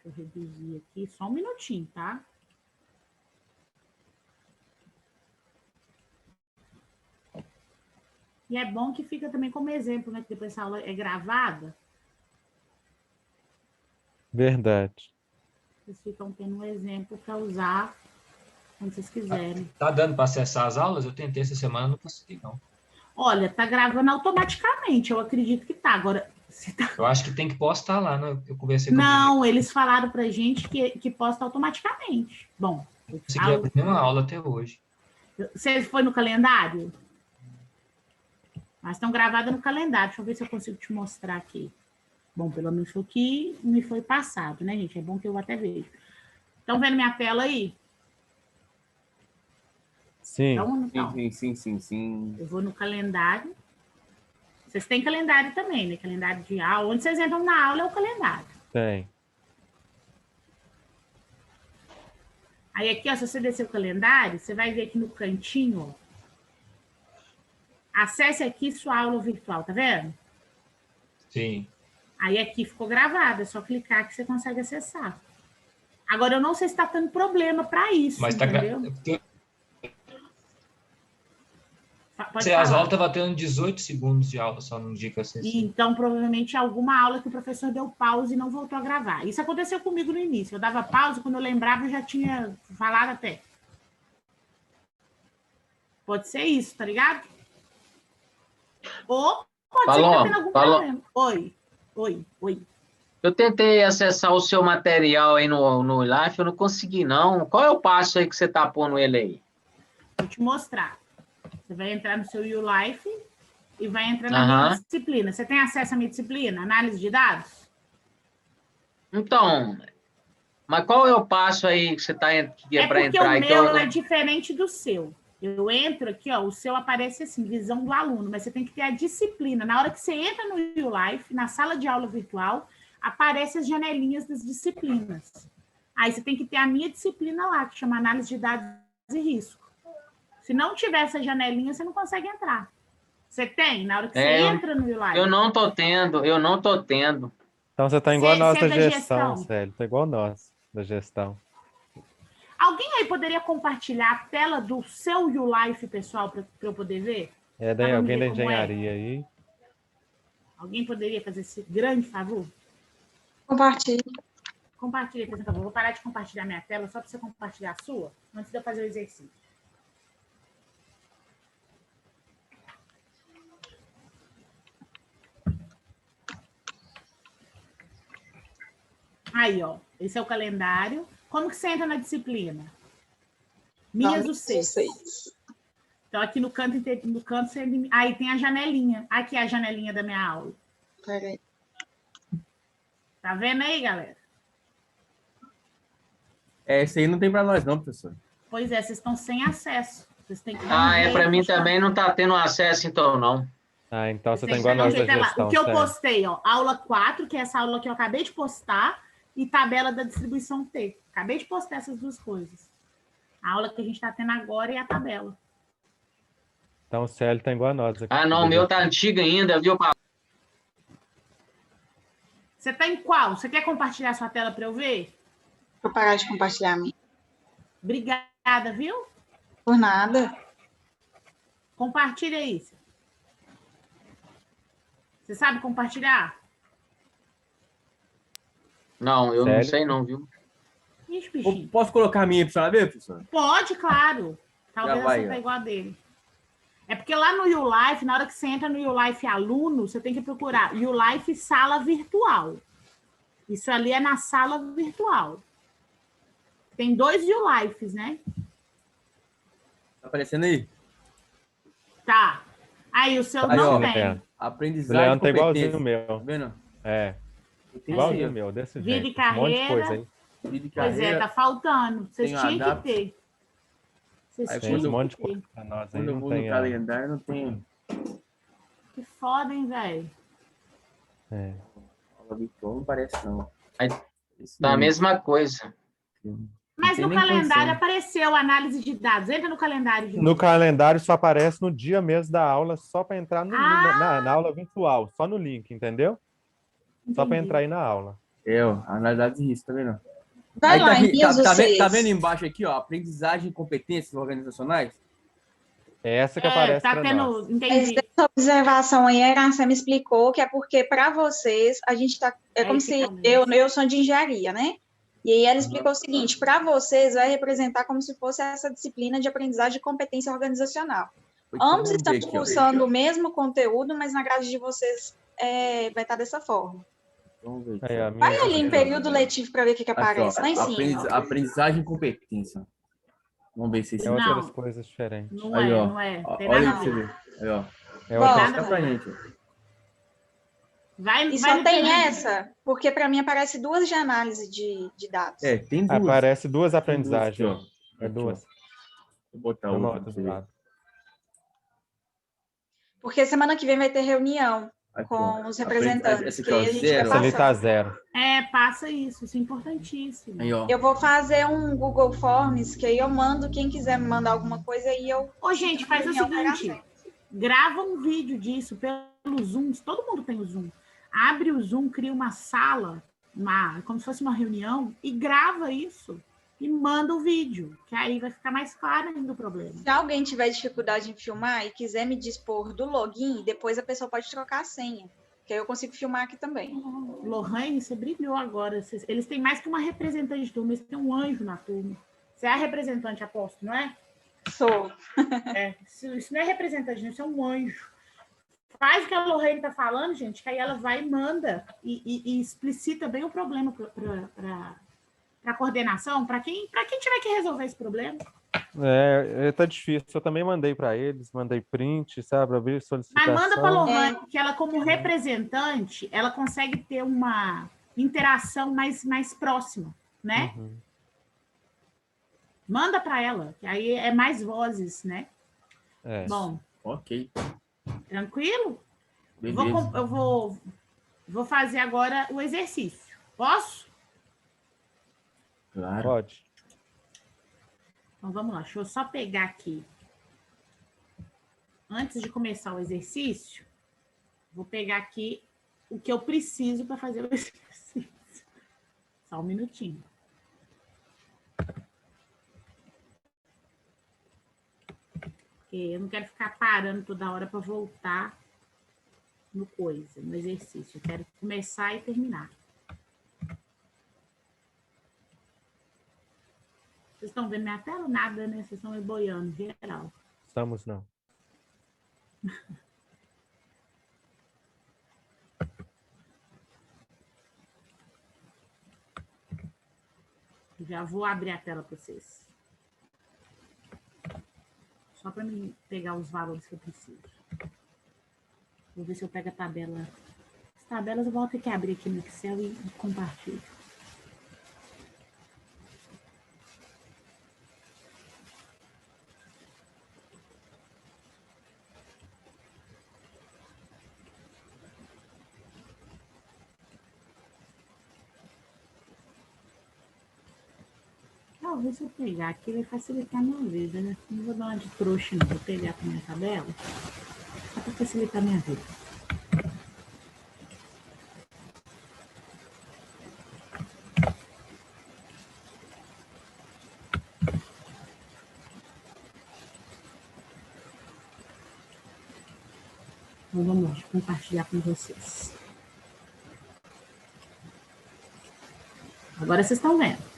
Deixa eu reduzir aqui, só um minutinho, tá? E é bom que fica também como exemplo, né? Que depois essa aula é gravada. Verdade. Vocês ficam tendo um exemplo para usar quando vocês quiserem. Tá dando para acessar as aulas? Eu tentei essa semana, não consegui, não. Olha, tá gravando automaticamente, eu acredito que tá. Agora, se tá... Eu acho que tem que postar lá, né? Eu conversei com Não, eles falaram pra gente que posta automaticamente. Bom, eu não consegui abrir nenhuma aula até hoje. Você foi no calendário? Mas estão gravadas no calendário. Deixa eu ver se eu consigo te mostrar aqui. Bom, pelo menos foi o que me foi passado, né, gente? É bom que eu até vejo. Estão vendo minha tela aí? Sim. Então, Sim. eu vou no calendário. Vocês têm calendário também, né? Calendário de aula. Onde vocês entram na aula é o calendário. Tem. Aí aqui, ó, se você descer o calendário, você vai ver aqui no cantinho, ó. Acesse aqui sua aula virtual, tá vendo? Sim. Aí aqui ficou gravado, é só clicar que você consegue acessar. Agora, eu não sei se está tendo problema para isso, Mas entendeu? As aulas estavam tendo 18 segundos de aula só no dia que eu assisti. Então, provavelmente, alguma aula que o professor deu pausa e não voltou a gravar. Isso aconteceu comigo no início. Eu dava pausa, quando eu lembrava, eu já tinha falado até. Pode ser isso, tá ligado? Ou pode ser que tá tendo algum problema. Oi. Eu tentei acessar o seu material aí no Life, eu não consegui, não. Qual é o passo aí que você tá pondo ele aí? Vou te mostrar. Você vai entrar no seu YouLife e vai entrar na minha disciplina. Você tem acesso à minha disciplina? Análise de dados? Então, mas qual é o passo aí que você tá para entrar? Porque o meu é diferente do seu. Eu entro aqui, ó, o seu aparece assim, visão do aluno, mas você tem que ter a disciplina. Na hora que você entra no YouLife, na sala de aula virtual, aparecem as janelinhas das disciplinas. Aí você tem que ter a minha disciplina lá, que chama Análise de Dados e Risco. Se não tiver essa janelinha, você não consegue entrar. Você tem? Na hora que você entra no YouLife? Eu não tô tendo. Então você tá igual nós da gestão, Célio. Tá igual nós da gestão. Alguém aí poderia compartilhar a tela do seu YouLife, pessoal, para eu poder ver? Daí alguém da engenharia aí. Alguém poderia fazer esse grande favor? Compartilhe, por exemplo. Eu vou parar de compartilhar minha tela só para você compartilhar a sua, antes de eu fazer o exercício. Aí, ó. Esse é o calendário. Como que você entra na disciplina? Minhas do 6. Então, aqui no canto você... Aí tem a janelinha. Aqui é a janelinha da minha aula. Peraí. Tá vendo aí, galera? Esse aí não tem para nós, não, professor. Pois é, vocês estão sem acesso. Vocês têm que dar para mim também não tá tendo acesso, então, não. Então você tá igual nós da gestão. O que eu postei, ó, aula 4, que é essa aula que eu acabei de postar, e tabela da distribuição T. Acabei de postar essas duas coisas. A aula que a gente está tendo agora e a tabela. Então o Célio tá igual a nós. Aqui. Não, o meu tá antigo ainda, viu? Você tá em qual? Você quer compartilhar sua tela para eu ver? Vou parar de compartilhar a minha. Obrigada, viu? Por nada. Compartilha isso. Você sabe compartilhar? Não, eu não sei não, viu? Ixi, bichinho. Posso colocar a minha para ver, professor? Pode, claro. Talvez você tá igual a dele. É porque lá no YouLife, na hora que você entra no YouLife aluno, você tem que procurar YouLife sala virtual. Isso ali é na sala virtual. Tem 2 YouLifes, né? Tá aparecendo aí? Tá. Aí o seu não tem. Aprendizagem. O Leandro tá igualzinho o meu. Tá vendo? Igualzinho o meu, desse jeito. Vida e carreira. Um monte de coisa aí. Pois tá faltando. Vocês tinham que ter. Aí tem um monte de coisa pra nós aí. Quando eu vou no calendário, não tem. Que foda, hein, velho? Aula virtual não parece, não. Tá a mesma coisa. Mas no calendário apareceu análise de dados. Entra no calendário. No calendário só aparece no dia mesmo da aula, só para entrar na aula virtual. Só no link, entendeu? Entendi. Só para entrar aí na aula. Análise de risco, tá vendo? Vai lá, tá vendo embaixo aqui, ó, aprendizagem e competências organizacionais? É essa que aparece para nós. Entendi. Essa observação aí, a Iracema explicou que é porque para vocês, a gente tá... É como se... Eu sou de engenharia, né? E aí ela explicou o seguinte, para vocês vai representar como se fosse essa disciplina de aprendizagem de competência organizacional. Ambos estão cursando o mesmo conteúdo, mas na grade de vocês vai estar dessa forma. Vai ali em período letivo para ver o que aparece lá em cima. Aprendizagem e competência. Vamos ver se isso é outras coisas diferentes. Não é. Olha aí pra você ver. Aí, ó. Outra pra gente. E só tem essa, porque para mim aparece 2 de análise de dados. Tem 2. Aparece 2 aprendizagens. É 2. Vou botar outra pra você ver. Porque semana que vem vai ter reunião com os representantes. Esse aqui, ó, 0. Ali tá 0. Passa isso é importantíssimo. Aí, ó. Eu vou fazer um Google Forms, que aí eu mando, quem quiser me mandar alguma coisa, aí eu... Gente, faz o seguinte, grava um vídeo disso pelo Zoom, todo mundo tem o Zoom. Abre o Zoom, cria uma sala, como se fosse uma reunião, e grava isso. e manda o vídeo, que aí vai ficar mais claro ainda o problema. Se alguém tiver dificuldade em filmar e quiser me dispor do login, depois a pessoa pode trocar a senha, que aí eu consigo filmar aqui também. Lohane, você brilhou agora. Eles têm mais que uma representante de turma, eles têm um anjo na turma. Você é a representante, aposto, não é? Sou. Isso não é representante, isso é um anjo. Faz o que a Lohane está falando, gente, que aí ela vai e manda e explicita bem o problema para a coordenação, para quem tiver que resolver esse problema. Tá difícil. Eu também mandei para eles, mandei print, sabe, abrir solicitação. Mas manda para a Lohane, que ela, como representante, ela consegue ter uma interação mais próxima, né? Uhum. Manda para ela, que aí é mais vozes, né? Bom. Ok. Tranquilo? Beleza. Eu vou fazer agora o exercício. Posso? Claro. Pode. Então, vamos lá. Deixa eu só pegar aqui. Antes de começar o exercício, vou pegar aqui o que eu preciso para fazer o exercício. Só um minutinho. Porque eu não quero ficar parando toda hora para voltar no exercício. Eu quero começar e terminar. Vocês estão vendo minha tela? Nada, né? Vocês estão me boiando, geral. Estamos, não. Já vou abrir a tela para vocês. Só para mim pegar os valores que eu preciso. Vou ver se eu pego a tabela. As tabelas eu vou ter que abrir aqui no Excel e compartilho. Talvez se eu pegar aqui vai facilitar a minha vida, né? Não vou dar uma de trouxa, não. Vou pegar a minha tabela só para facilitar a minha vida. Então, vamos lá, deixa eu compartilhar com vocês. Agora vocês estão vendo.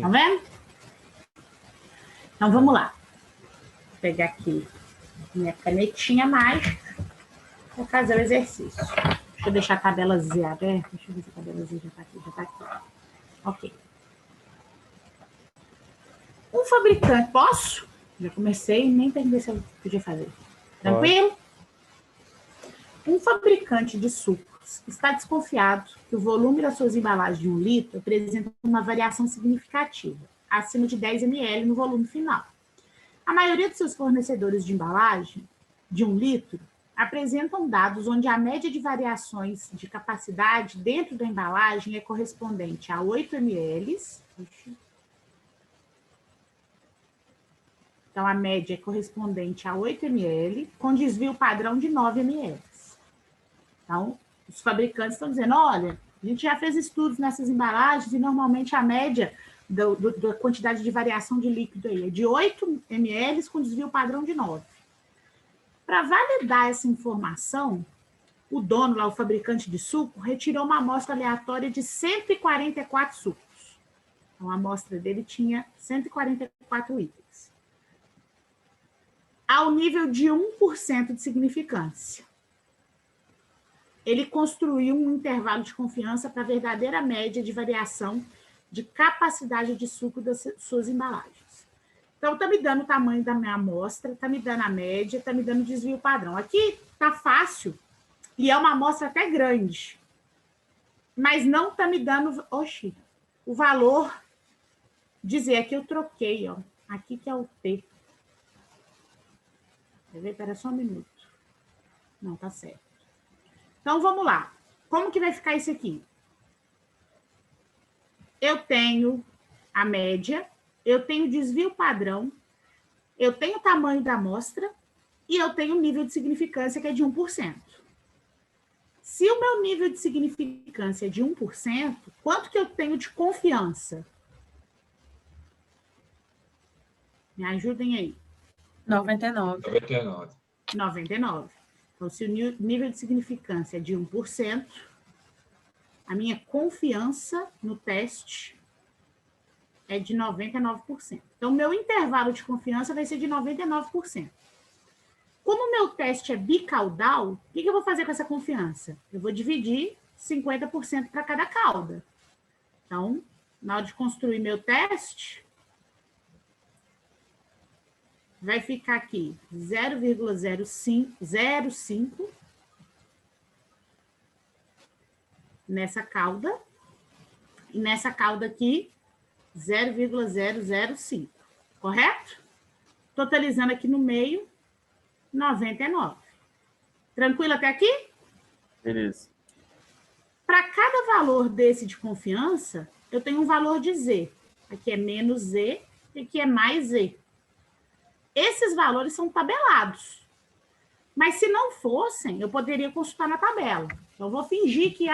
Tá vendo? Então, vamos lá. Vou pegar aqui minha canetinha mágica. Vou fazer o exercício. Deixa eu deixar a tabela Z aberta. Deixa eu ver se a tabela Z já está aqui. Já está aqui. Ok. Um fabricante... Posso? Já comecei, nem perguntei se eu podia fazer. Tranquilo? Um fabricante de sucos está desconfiado que o volume das suas embalagens de 1 litro apresenta uma variação significativa, acima de 10 ml no volume final. A maioria de seus fornecedores de embalagem de 1 litro apresentam dados onde a média de variações de capacidade dentro da embalagem é correspondente a 8 ml. Então, a média é correspondente a 8 ml, com desvio padrão de 9 ml. Então, os fabricantes estão dizendo, olha, a gente já fez estudos nessas embalagens e normalmente a média da quantidade de variação de líquido aí é de 8 ml com desvio padrão de 9. Para validar essa informação, o dono lá, o fabricante de suco, retirou uma amostra aleatória de 144 sucos. Então, a amostra dele tinha 144 itens. Ao nível de 1% de significância. Ele construiu um intervalo de confiança para a verdadeira média de variação de capacidade de suco das suas embalagens. Então, está me dando o tamanho da minha amostra, está me dando a média, está me dando o desvio padrão. Aqui está fácil e é uma amostra até grande, mas não está me dando o valor. Dizer, aqui eu troquei, ó, aqui que é o T. Quer ver? Espera só um minuto. Não, tá certo. Então, vamos lá. Como que vai ficar isso aqui? Eu tenho a média, eu tenho desvio padrão, eu tenho o tamanho da amostra e eu tenho o nível de significância, que é de 1%. Se o meu nível de significância é de 1%, quanto que eu tenho de confiança? Me ajudem aí. 99. 99. 99. Então, se o nível de significância é de 1%, a minha confiança no teste é de 99%. Então, o meu intervalo de confiança vai ser de 99%. Como o meu teste é bicaudal, o que eu vou fazer com essa confiança? Eu vou dividir 50% para cada cauda. Então, na hora de construir meu teste, vai ficar aqui 0,05 nessa cauda, e nessa cauda aqui, 0,005, correto? Totalizando aqui no meio, 99. Tranquilo até aqui? Beleza. Para cada valor desse de confiança, eu tenho um valor de Z. Aqui é menos Z, e aqui é mais Z. Esses valores são tabelados. Mas se não fossem, eu poderia consultar na tabela. Então, eu vou fingir que,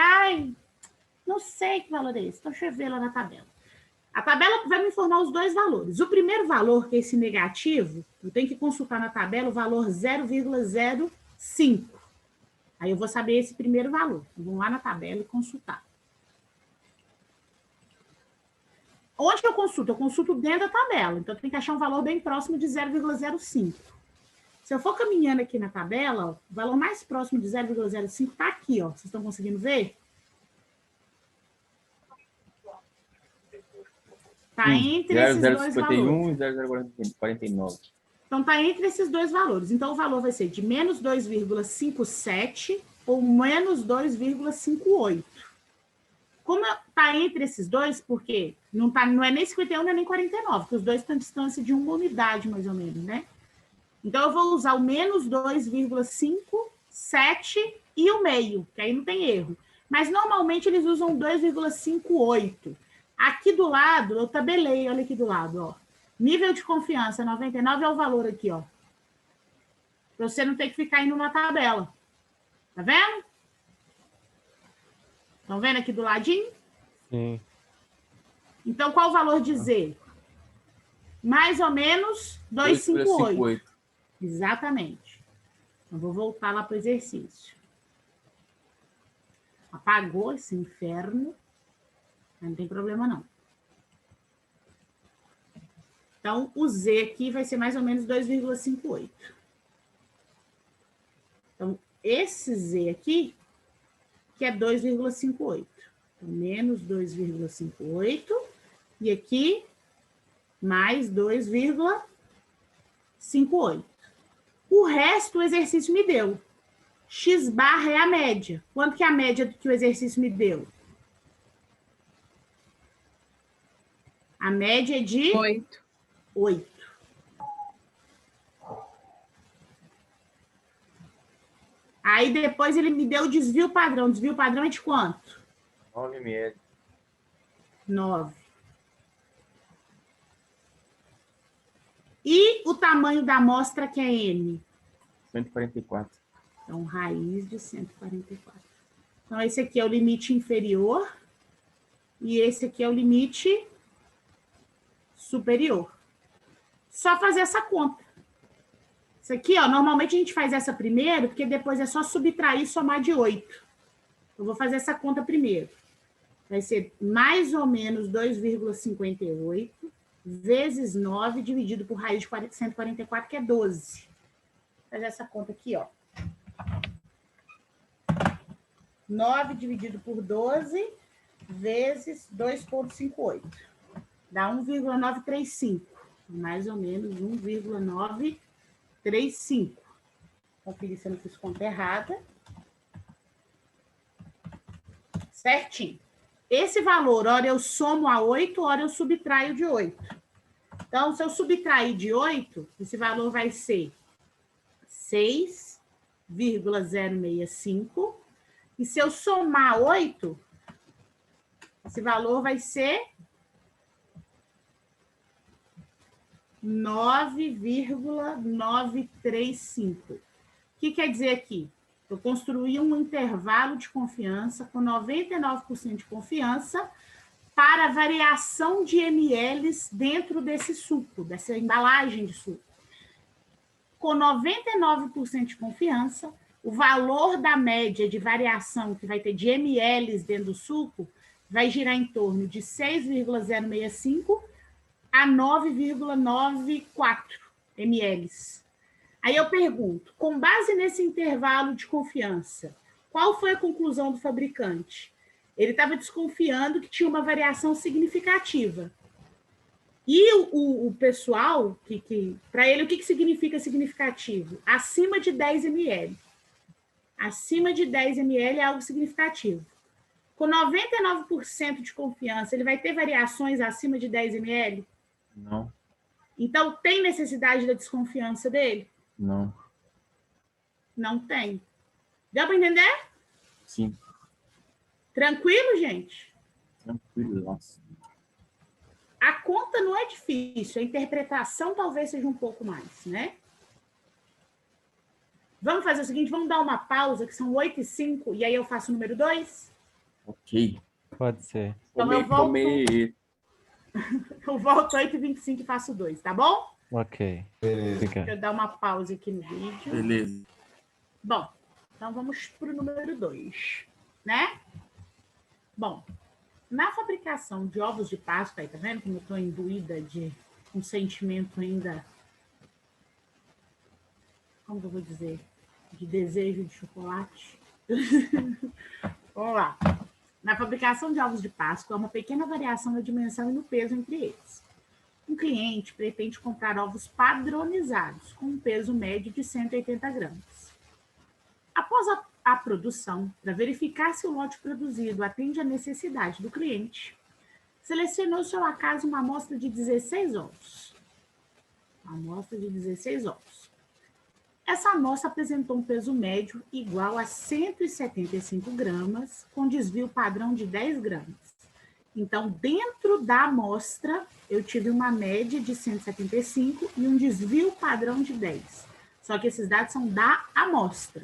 não sei que valor é esse, então deixa eu ver lá na tabela. A tabela vai me informar os dois valores. O primeiro valor, que é esse negativo, eu tenho que consultar na tabela o valor 0,05. Aí eu vou saber esse primeiro valor. Vou lá na tabela e consultar. Onde que eu consulto? Eu consulto dentro da tabela. Então, eu tenho que achar um valor bem próximo de 0,05. Se eu for caminhando aqui na tabela, ó, o valor mais próximo de 0,05 está aqui, ó. Vocês estão conseguindo ver? Está entre esses dois valores. 0,051 e 0,049. Então, está entre esses dois valores. Então, o valor vai ser de menos 2,57 ou menos 2,58. Como está entre esses dois, porque não é nem 51, nem 49, porque os dois estão em distância de uma unidade, mais ou menos, né? Então, eu vou usar o menos 2,57 e o meio, que aí não tem erro. Mas, normalmente, eles usam 2,58. Aqui do lado, eu tabelei, olha aqui do lado, ó. Nível de confiança, 99 é o valor aqui, ó. Para você não ter que ficar indo na tabela. Tá vendo? Estão vendo aqui do ladinho? Sim. Então, qual o valor de Z? Mais ou menos 2,58. Exatamente. Eu vou voltar lá para o exercício. Apagou esse inferno. Não tem problema, não. Então, o Z aqui vai ser mais ou menos 2,58. Então, esse Z aqui, que é 2,58. Então, menos 2,58. E aqui, mais 2,58. O resto, o exercício me deu. X barra é a média. Quanto que é a média que o exercício me deu? A média é de 8. Aí depois ele me deu o desvio padrão. O desvio padrão é de quanto? 9 ml. 9. E o tamanho da amostra que é N? 144. Então, raiz de 144. Então, esse aqui é o limite inferior e esse aqui é o limite superior. Só fazer essa conta. Isso aqui, ó, normalmente a gente faz essa primeiro, porque depois é só subtrair e somar de 8. Eu vou fazer essa conta primeiro. Vai ser mais ou menos 2,58 vezes 9 dividido por raiz de 144, que é 12. Vou fazer essa conta aqui, ó. 9 dividido por 12 vezes 2,58. Dá 1,935. Mais ou menos 1,935. Conferir se eu não fiz conta errada. Certinho. Esse valor, ora eu somo a 8, ora eu subtraio de 8. Então, se eu subtrair de 8, esse valor vai ser 6,065. E se eu somar 8, esse valor vai ser 9,935. O que quer dizer aqui? Eu construí um intervalo de confiança com 99% de confiança para a variação de ml dentro desse suco, dessa embalagem de suco. Com 99% de confiança, o valor da média de variação que vai ter de ml dentro do suco vai girar em torno de 6,065 a 9,94 ml. Aí eu pergunto, com base nesse intervalo de confiança, qual foi a conclusão do fabricante? Ele estava desconfiando que tinha uma variação significativa. E o pessoal, para ele, o que significa significativo? Acima de 10 ml. Acima de 10 ml é algo significativo. Com 99% de confiança, ele vai ter variações acima de 10 ml? Não. Então, tem necessidade da desconfiança dele? Não. Não tem. Deu para entender? Sim. Tranquilo, gente? Tranquilo, nossa. A conta não é difícil, a interpretação talvez seja um pouco mais, né? Vamos fazer o seguinte, vamos dar uma pausa, que são 8h05, e aí eu faço o número 2? Ok. Pode ser. Então eu volto... Eu volto 8h25 e faço 2, tá bom? Ok. Deixa eu dar uma pausa aqui no vídeo. Beleza. Bom, então vamos para o número 2, né? Bom, na fabricação de ovos de Páscoa, aí, tá vendo como eu estou imbuída de um sentimento ainda, como que eu vou dizer, de desejo de chocolate? Vamos lá. Na fabricação de ovos de Páscoa, há uma pequena variação na dimensão e no peso entre eles. Um cliente pretende comprar ovos padronizados, com um peso médio de 180 gramas. Após a produção, para verificar se o lote produzido atende à necessidade do cliente, selecionou-se ao acaso uma amostra de 16 ovos. Uma amostra de 16 ovos. Essa amostra apresentou um peso médio igual a 175 gramas, com desvio padrão de 10 gramas. Então, dentro da amostra, eu tive uma média de 175 e um desvio padrão de 10. Só que esses dados são da amostra.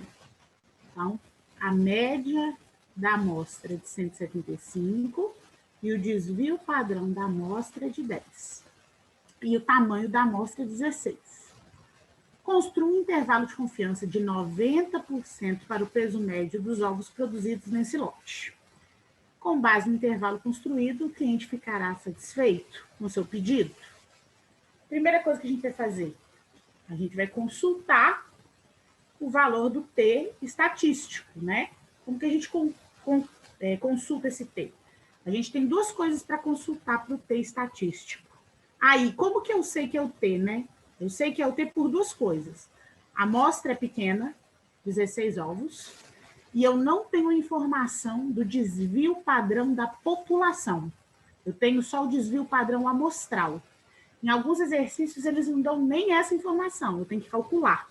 Então, a média da amostra é de 175 e o desvio padrão da amostra é de 10. E o tamanho da amostra é 16. Construa um intervalo de confiança de 90% para o peso médio dos ovos produzidos nesse lote. Com base no intervalo construído, o cliente ficará satisfeito com o seu pedido? Primeira coisa que a gente vai fazer, a gente vai consultar o valor do T estatístico, né? Como que a gente consulta esse T? A gente tem duas coisas para consultar para o T estatístico. Aí, como que eu sei que é o T, né? Eu sei que é o T por duas coisas. A amostra é pequena, 16 ovos, e eu não tenho informação do desvio padrão da população. Eu tenho só o desvio padrão amostral. Em alguns exercícios, eles não dão nem essa informação, eu tenho que calcular.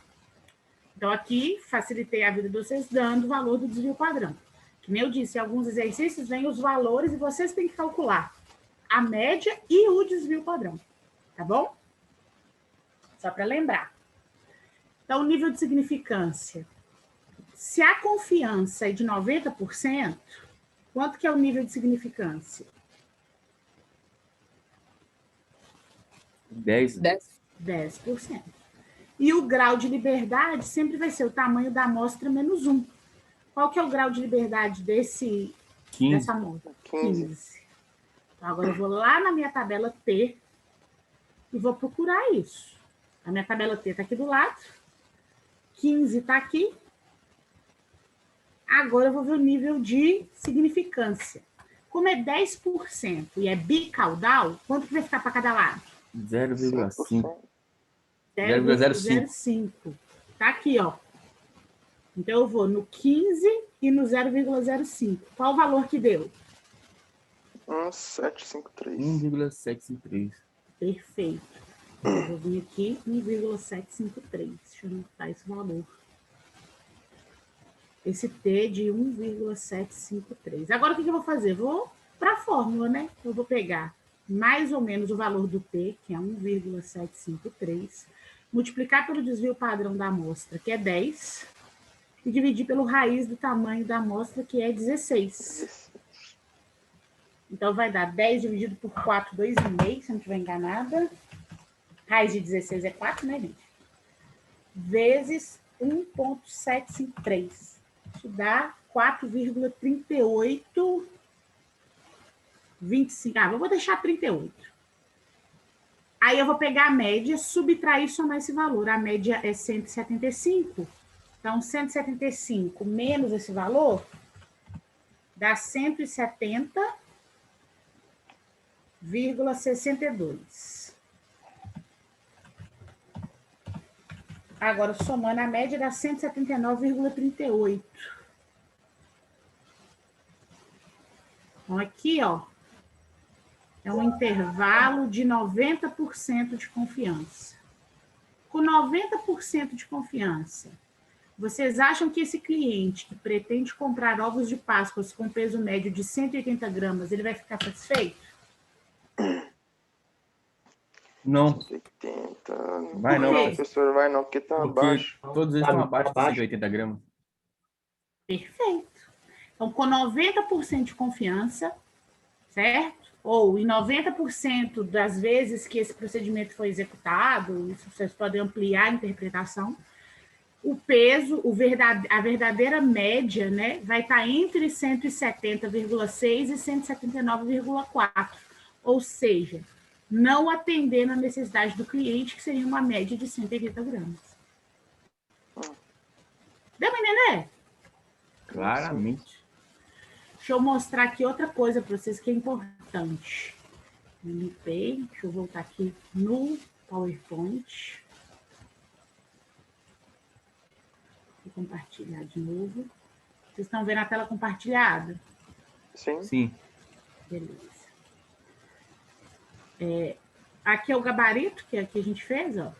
Então, aqui, facilitei a vida de vocês dando o valor do desvio padrão. Como eu disse, em alguns exercícios, vem os valores e vocês têm que calcular a média e o desvio padrão. Tá bom? Só para lembrar. Então, o nível de significância. Se a confiança é de 90%, quanto que é o nível de significância? 10%. E o grau de liberdade sempre vai ser o tamanho da amostra menos 1. Qual que é o grau de liberdade dessa amostra? 15. Então, agora eu vou lá na minha tabela T e vou procurar isso. A minha tabela T está aqui do lado. 15 está aqui. Agora eu vou ver o nível de significância. Como é 10% e é bicaudal, quanto que vai ficar para cada lado? 0,5. 0,05. Tá aqui, ó. Então, eu vou no 15 e no 0,05. Qual o valor que deu? 1,753. 1,753. Perfeito. Eu vou vir aqui, 1,753. Deixa eu anotar esse valor. Esse T de 1,753. Agora, o que eu vou fazer? Vou para a fórmula, né? Eu vou pegar mais ou menos o valor do T, que é 1,753, multiplicar pelo desvio padrão da amostra, que é 10, e dividir pelo raiz do tamanho da amostra, que é 16. Então, vai dar 10 dividido por 4, 2,5, se eu não estiver enganada. Raiz de 16 é 4, né, gente? Vezes 1,753. Isso dá 4,3825. Ah, eu vou deixar 38. Aí eu vou pegar a média, subtrair e somar esse valor. A média é 175. Então, 175 menos esse valor dá 170,62. Agora, somando a média, dá 179,38. Então, aqui, ó, é um intervalo de 90% de confiança. Com 90% de confiança, vocês acham que esse cliente que pretende comprar ovos de Páscoa com peso médio de 180 gramas, ele vai ficar satisfeito? Não. 180. Vai não, professor, vai não, porque tá abaixo. Todos eles estão abaixo de 180 gramas. Perfeito. Então, com 90% de confiança, certo? Ou em 90% das vezes que esse procedimento foi executado, isso vocês podem ampliar a interpretação, o peso, a verdadeira média, né, vai estar entre 170,6 e 179,4. Ou seja, não atendendo a necessidade do cliente, que seria uma média de 180 gramas. Deu para entender? Claramente. Deixa eu mostrar aqui outra coisa para vocês que é importante. Limpei, deixa eu voltar aqui no PowerPoint. Vou compartilhar de novo. Vocês estão vendo a tela compartilhada? Sim. Sim. Beleza. Aqui é o gabarito que a gente fez, ó. Tá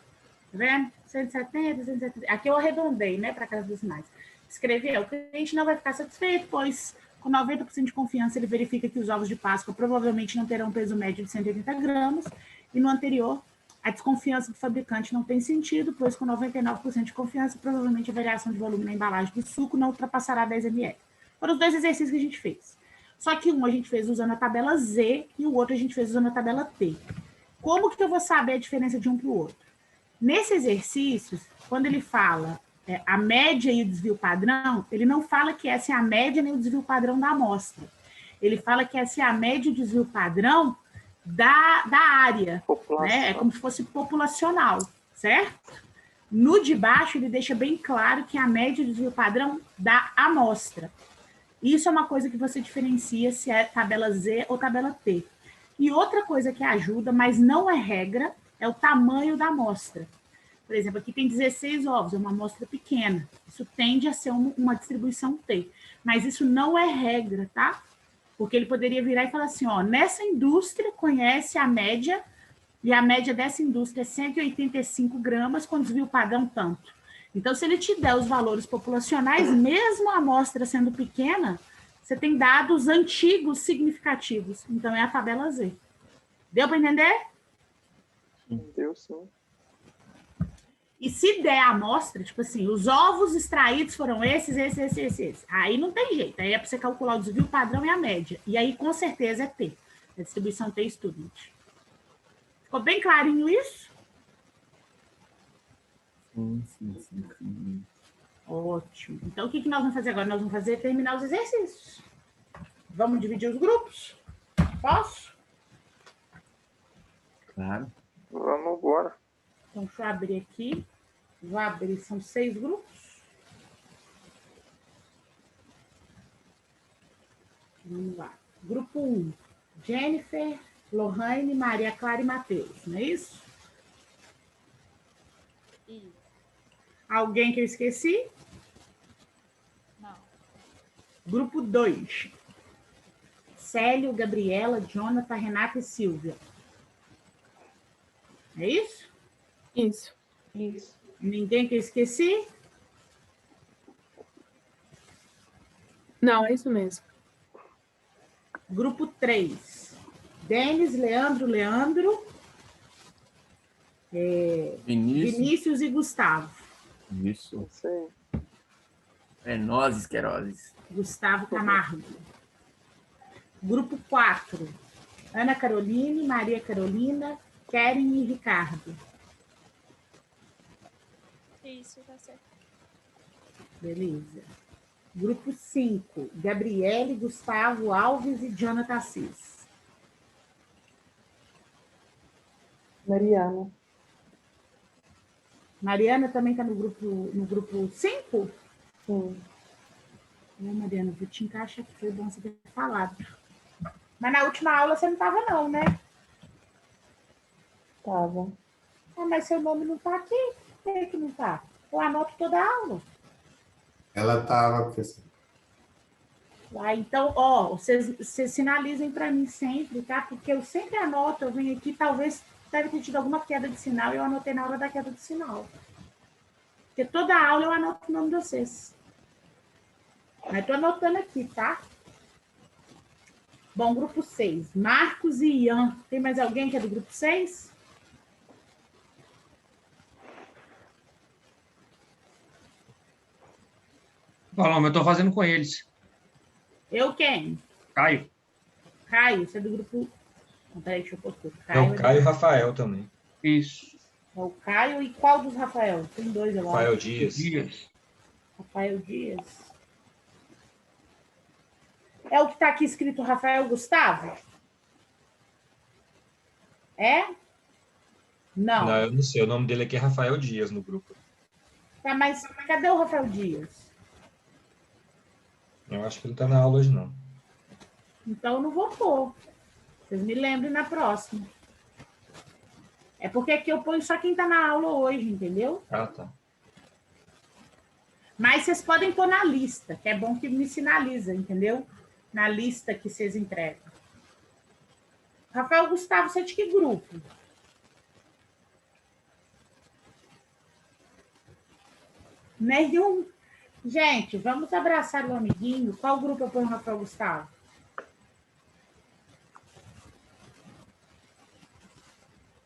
vendo? 170, 170. Aqui eu arredondei, né, para casa dos mais. Escrevi, o cliente não vai ficar satisfeito, pois com 90% de confiança ele verifica que os ovos de Páscoa provavelmente não terão peso médio de 180 gramas, e no anterior, a desconfiança do fabricante não tem sentido, pois com 99% de confiança, provavelmente a variação de volume na embalagem do suco não ultrapassará 10 ml. Foram os dois exercícios que a gente fez. Só que um a gente fez usando a tabela Z e o outro a gente fez usando a tabela T. Como que eu vou saber a diferença de um para o outro? Nesse exercício, quando ele fala a média e o desvio padrão, ele não fala que essa é a média nem o desvio padrão da amostra. Ele fala que essa é a média e o desvio padrão da área. Né? É como se fosse populacional, certo? No de baixo, ele deixa bem claro que é a média e o desvio padrão da amostra. Isso é uma coisa que você diferencia se é tabela Z ou tabela T. E outra coisa que ajuda, mas não é regra, é o tamanho da amostra. Por exemplo, aqui tem 16 ovos, é uma amostra pequena. Isso tende a ser uma distribuição T. Mas isso não é regra, tá? Porque ele poderia virar e falar assim, ó, nessa indústria conhece a média, e a média dessa indústria é 185 gramas, com desvio padrão tanto. Então, se ele te der os valores populacionais, mesmo a amostra sendo pequena, você tem dados antigos significativos. Então, é a tabela Z. Deu para entender? Deu sim. E se der a amostra, tipo assim, os ovos extraídos foram esses. Aí não tem jeito. Aí é para você calcular o desvio padrão e a média. E aí, com certeza, é T. A distribuição T-Student. Ficou bem clarinho isso? Sim. Ótimo. Então, o que nós vamos fazer agora? Nós vamos terminar os exercícios. Vamos dividir os grupos? Posso? Claro. Vamos embora. Então, deixa eu abrir aqui. Vou abrir, são 6 grupos. Vamos lá. Grupo 1. Jennifer, Lohane, Maria Clara e Matheus, não é isso? Isso. Alguém que eu esqueci? Não. Grupo 2. Célio, Gabriela, Jonathan, Renata e Silvia. É isso? Isso. Isso. Ninguém que eu esqueci? Não, é isso mesmo. Grupo 3. Denis, Leandro, Vinícius e Gustavo. Isso. Sim. É nozes, queroses. Gustavo Camargo. Grupo 4. Ana Caroline, Maria Carolina, Keren e Ricardo. Isso, tá certo. Beleza. Grupo 5. Gabriele, Gustavo Alves e Jonathan Assis. Mariana. Mariana também está no grupo 5? Sim. Mariana, vou te encaixar aqui, foi bom você ter falado. Mas na última aula você não estava não, né? Tava. Ah, mas seu nome não está aqui. Por que não está? Eu anoto toda a aula. Ela estava, professor. Ah, então, ó, vocês sinalizem para mim sempre, tá? Porque eu sempre anoto, eu venho aqui, talvez deve ter tido alguma queda de sinal e eu anotei na hora da queda de sinal. Porque toda aula eu anoto o nome de vocês. Mas estou anotando aqui, tá? Bom, grupo 6. Marcos e Ian. Tem mais alguém que é do grupo 6? Paloma, eu tô fazendo com eles. Eu quem? Caio. Caio, você é do grupo... Peraí, deixa eu pôr tudo. É o Caio e o Rafael também. Isso. É o Caio e qual dos Rafael? Tem dois, eu acho. Rafael Dias. Rafael Dias. É o que está aqui escrito Rafael Gustavo? É? Não. Não, eu não sei. O nome dele aqui é Rafael Dias no grupo. Tá, mas cadê o Rafael Dias? Eu acho que ele tá na aula hoje, não. Então eu não vou pôr. Vocês me lembrem na próxima. É porque aqui eu ponho só quem está na aula hoje, entendeu? Ah, tá. Mas vocês podem pôr na lista, que é bom que me sinaliza, entendeu? Na lista que vocês entregam. Rafael Gustavo, você é de que grupo? Nenhum. Gente, vamos abraçar o amiguinho. Qual grupo eu ponho o Rafael Gustavo?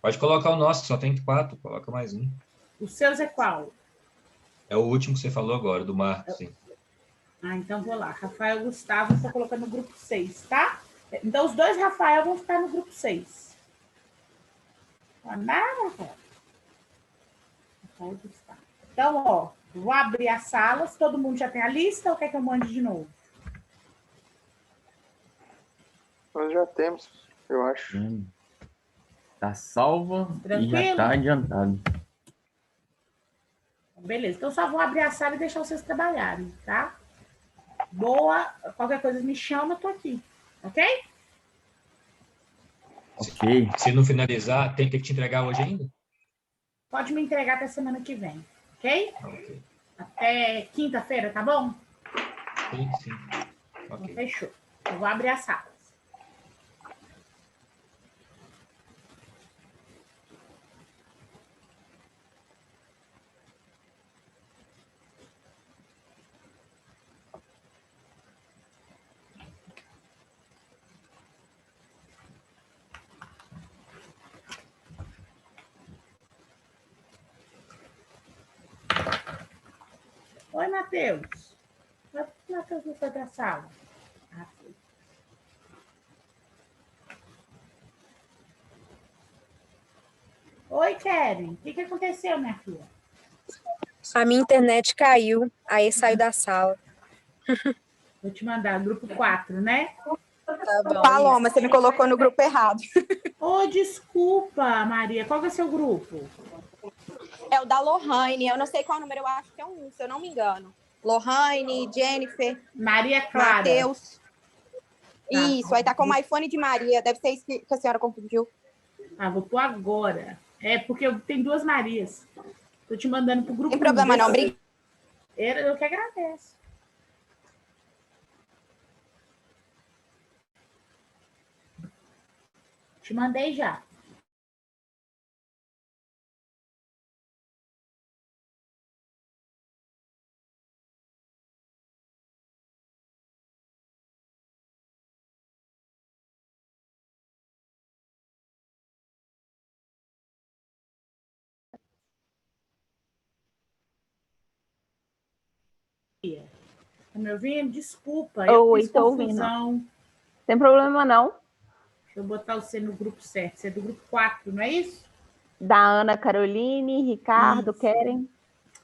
Pode colocar o nosso, só tem 4. Coloca mais um. O seus é qual? É o último que você falou agora, do Marcos, sim. Ah, então vou lá. Rafael Gustavo, estou colocando no grupo 6, tá? Então, os dois Rafael vão ficar no grupo 6. Nada, Rafael. Rafael Gustavo. Então, ó, vou abrir as salas. Todo mundo já tem a lista ou quer que eu mande de novo? Nós já temos, eu acho. Tá salva Tranquilo? e já tá adiantado. Beleza, então só vou abrir a sala e deixar vocês trabalharem, tá? Boa, qualquer coisa me chama, eu tô aqui, ok? Ok. Se não finalizar, tem que te entregar hoje ainda? Pode me entregar até semana que vem, ok? Ok. Até quinta-feira, tá bom? Sim, sim. Então, Ok. fechou. Eu vou abrir a sala. Oi, Matheus. Matheus não foi para a sala. Ah, foi. Oi, Keren. O que aconteceu, minha filha? A minha internet caiu, aí saiu da sala. Vou te mandar, grupo 4, né? Tá bom, Paloma, isso. você me colocou no grupo errado. Ô, desculpa, Maria. Qual que é o seu grupo? É o da Lohane. Eu não sei qual número, eu acho que é um, se eu não me engano. Lohane, Jennifer, Maria Clara. Matheus. Tá. Isso, aí tá como iPhone de Maria. Deve ser isso que a senhora confundiu. Ah, vou pôr agora. É porque tem duas Marias. Tô te mandando pro grupo. Não tem problema, não. Eu que agradeço. Te mandei já. Tá me ouvindo? Desculpa, Oi, eu fiz confusão. Sem problema, não. Deixa eu botar você no grupo certo. Você é do grupo 4, não é isso? Da Ana Caroline, Ricardo, Isso. Keren.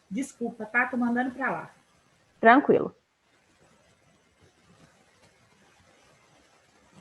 Desculpa, tá? Tô mandando para lá. Tranquilo.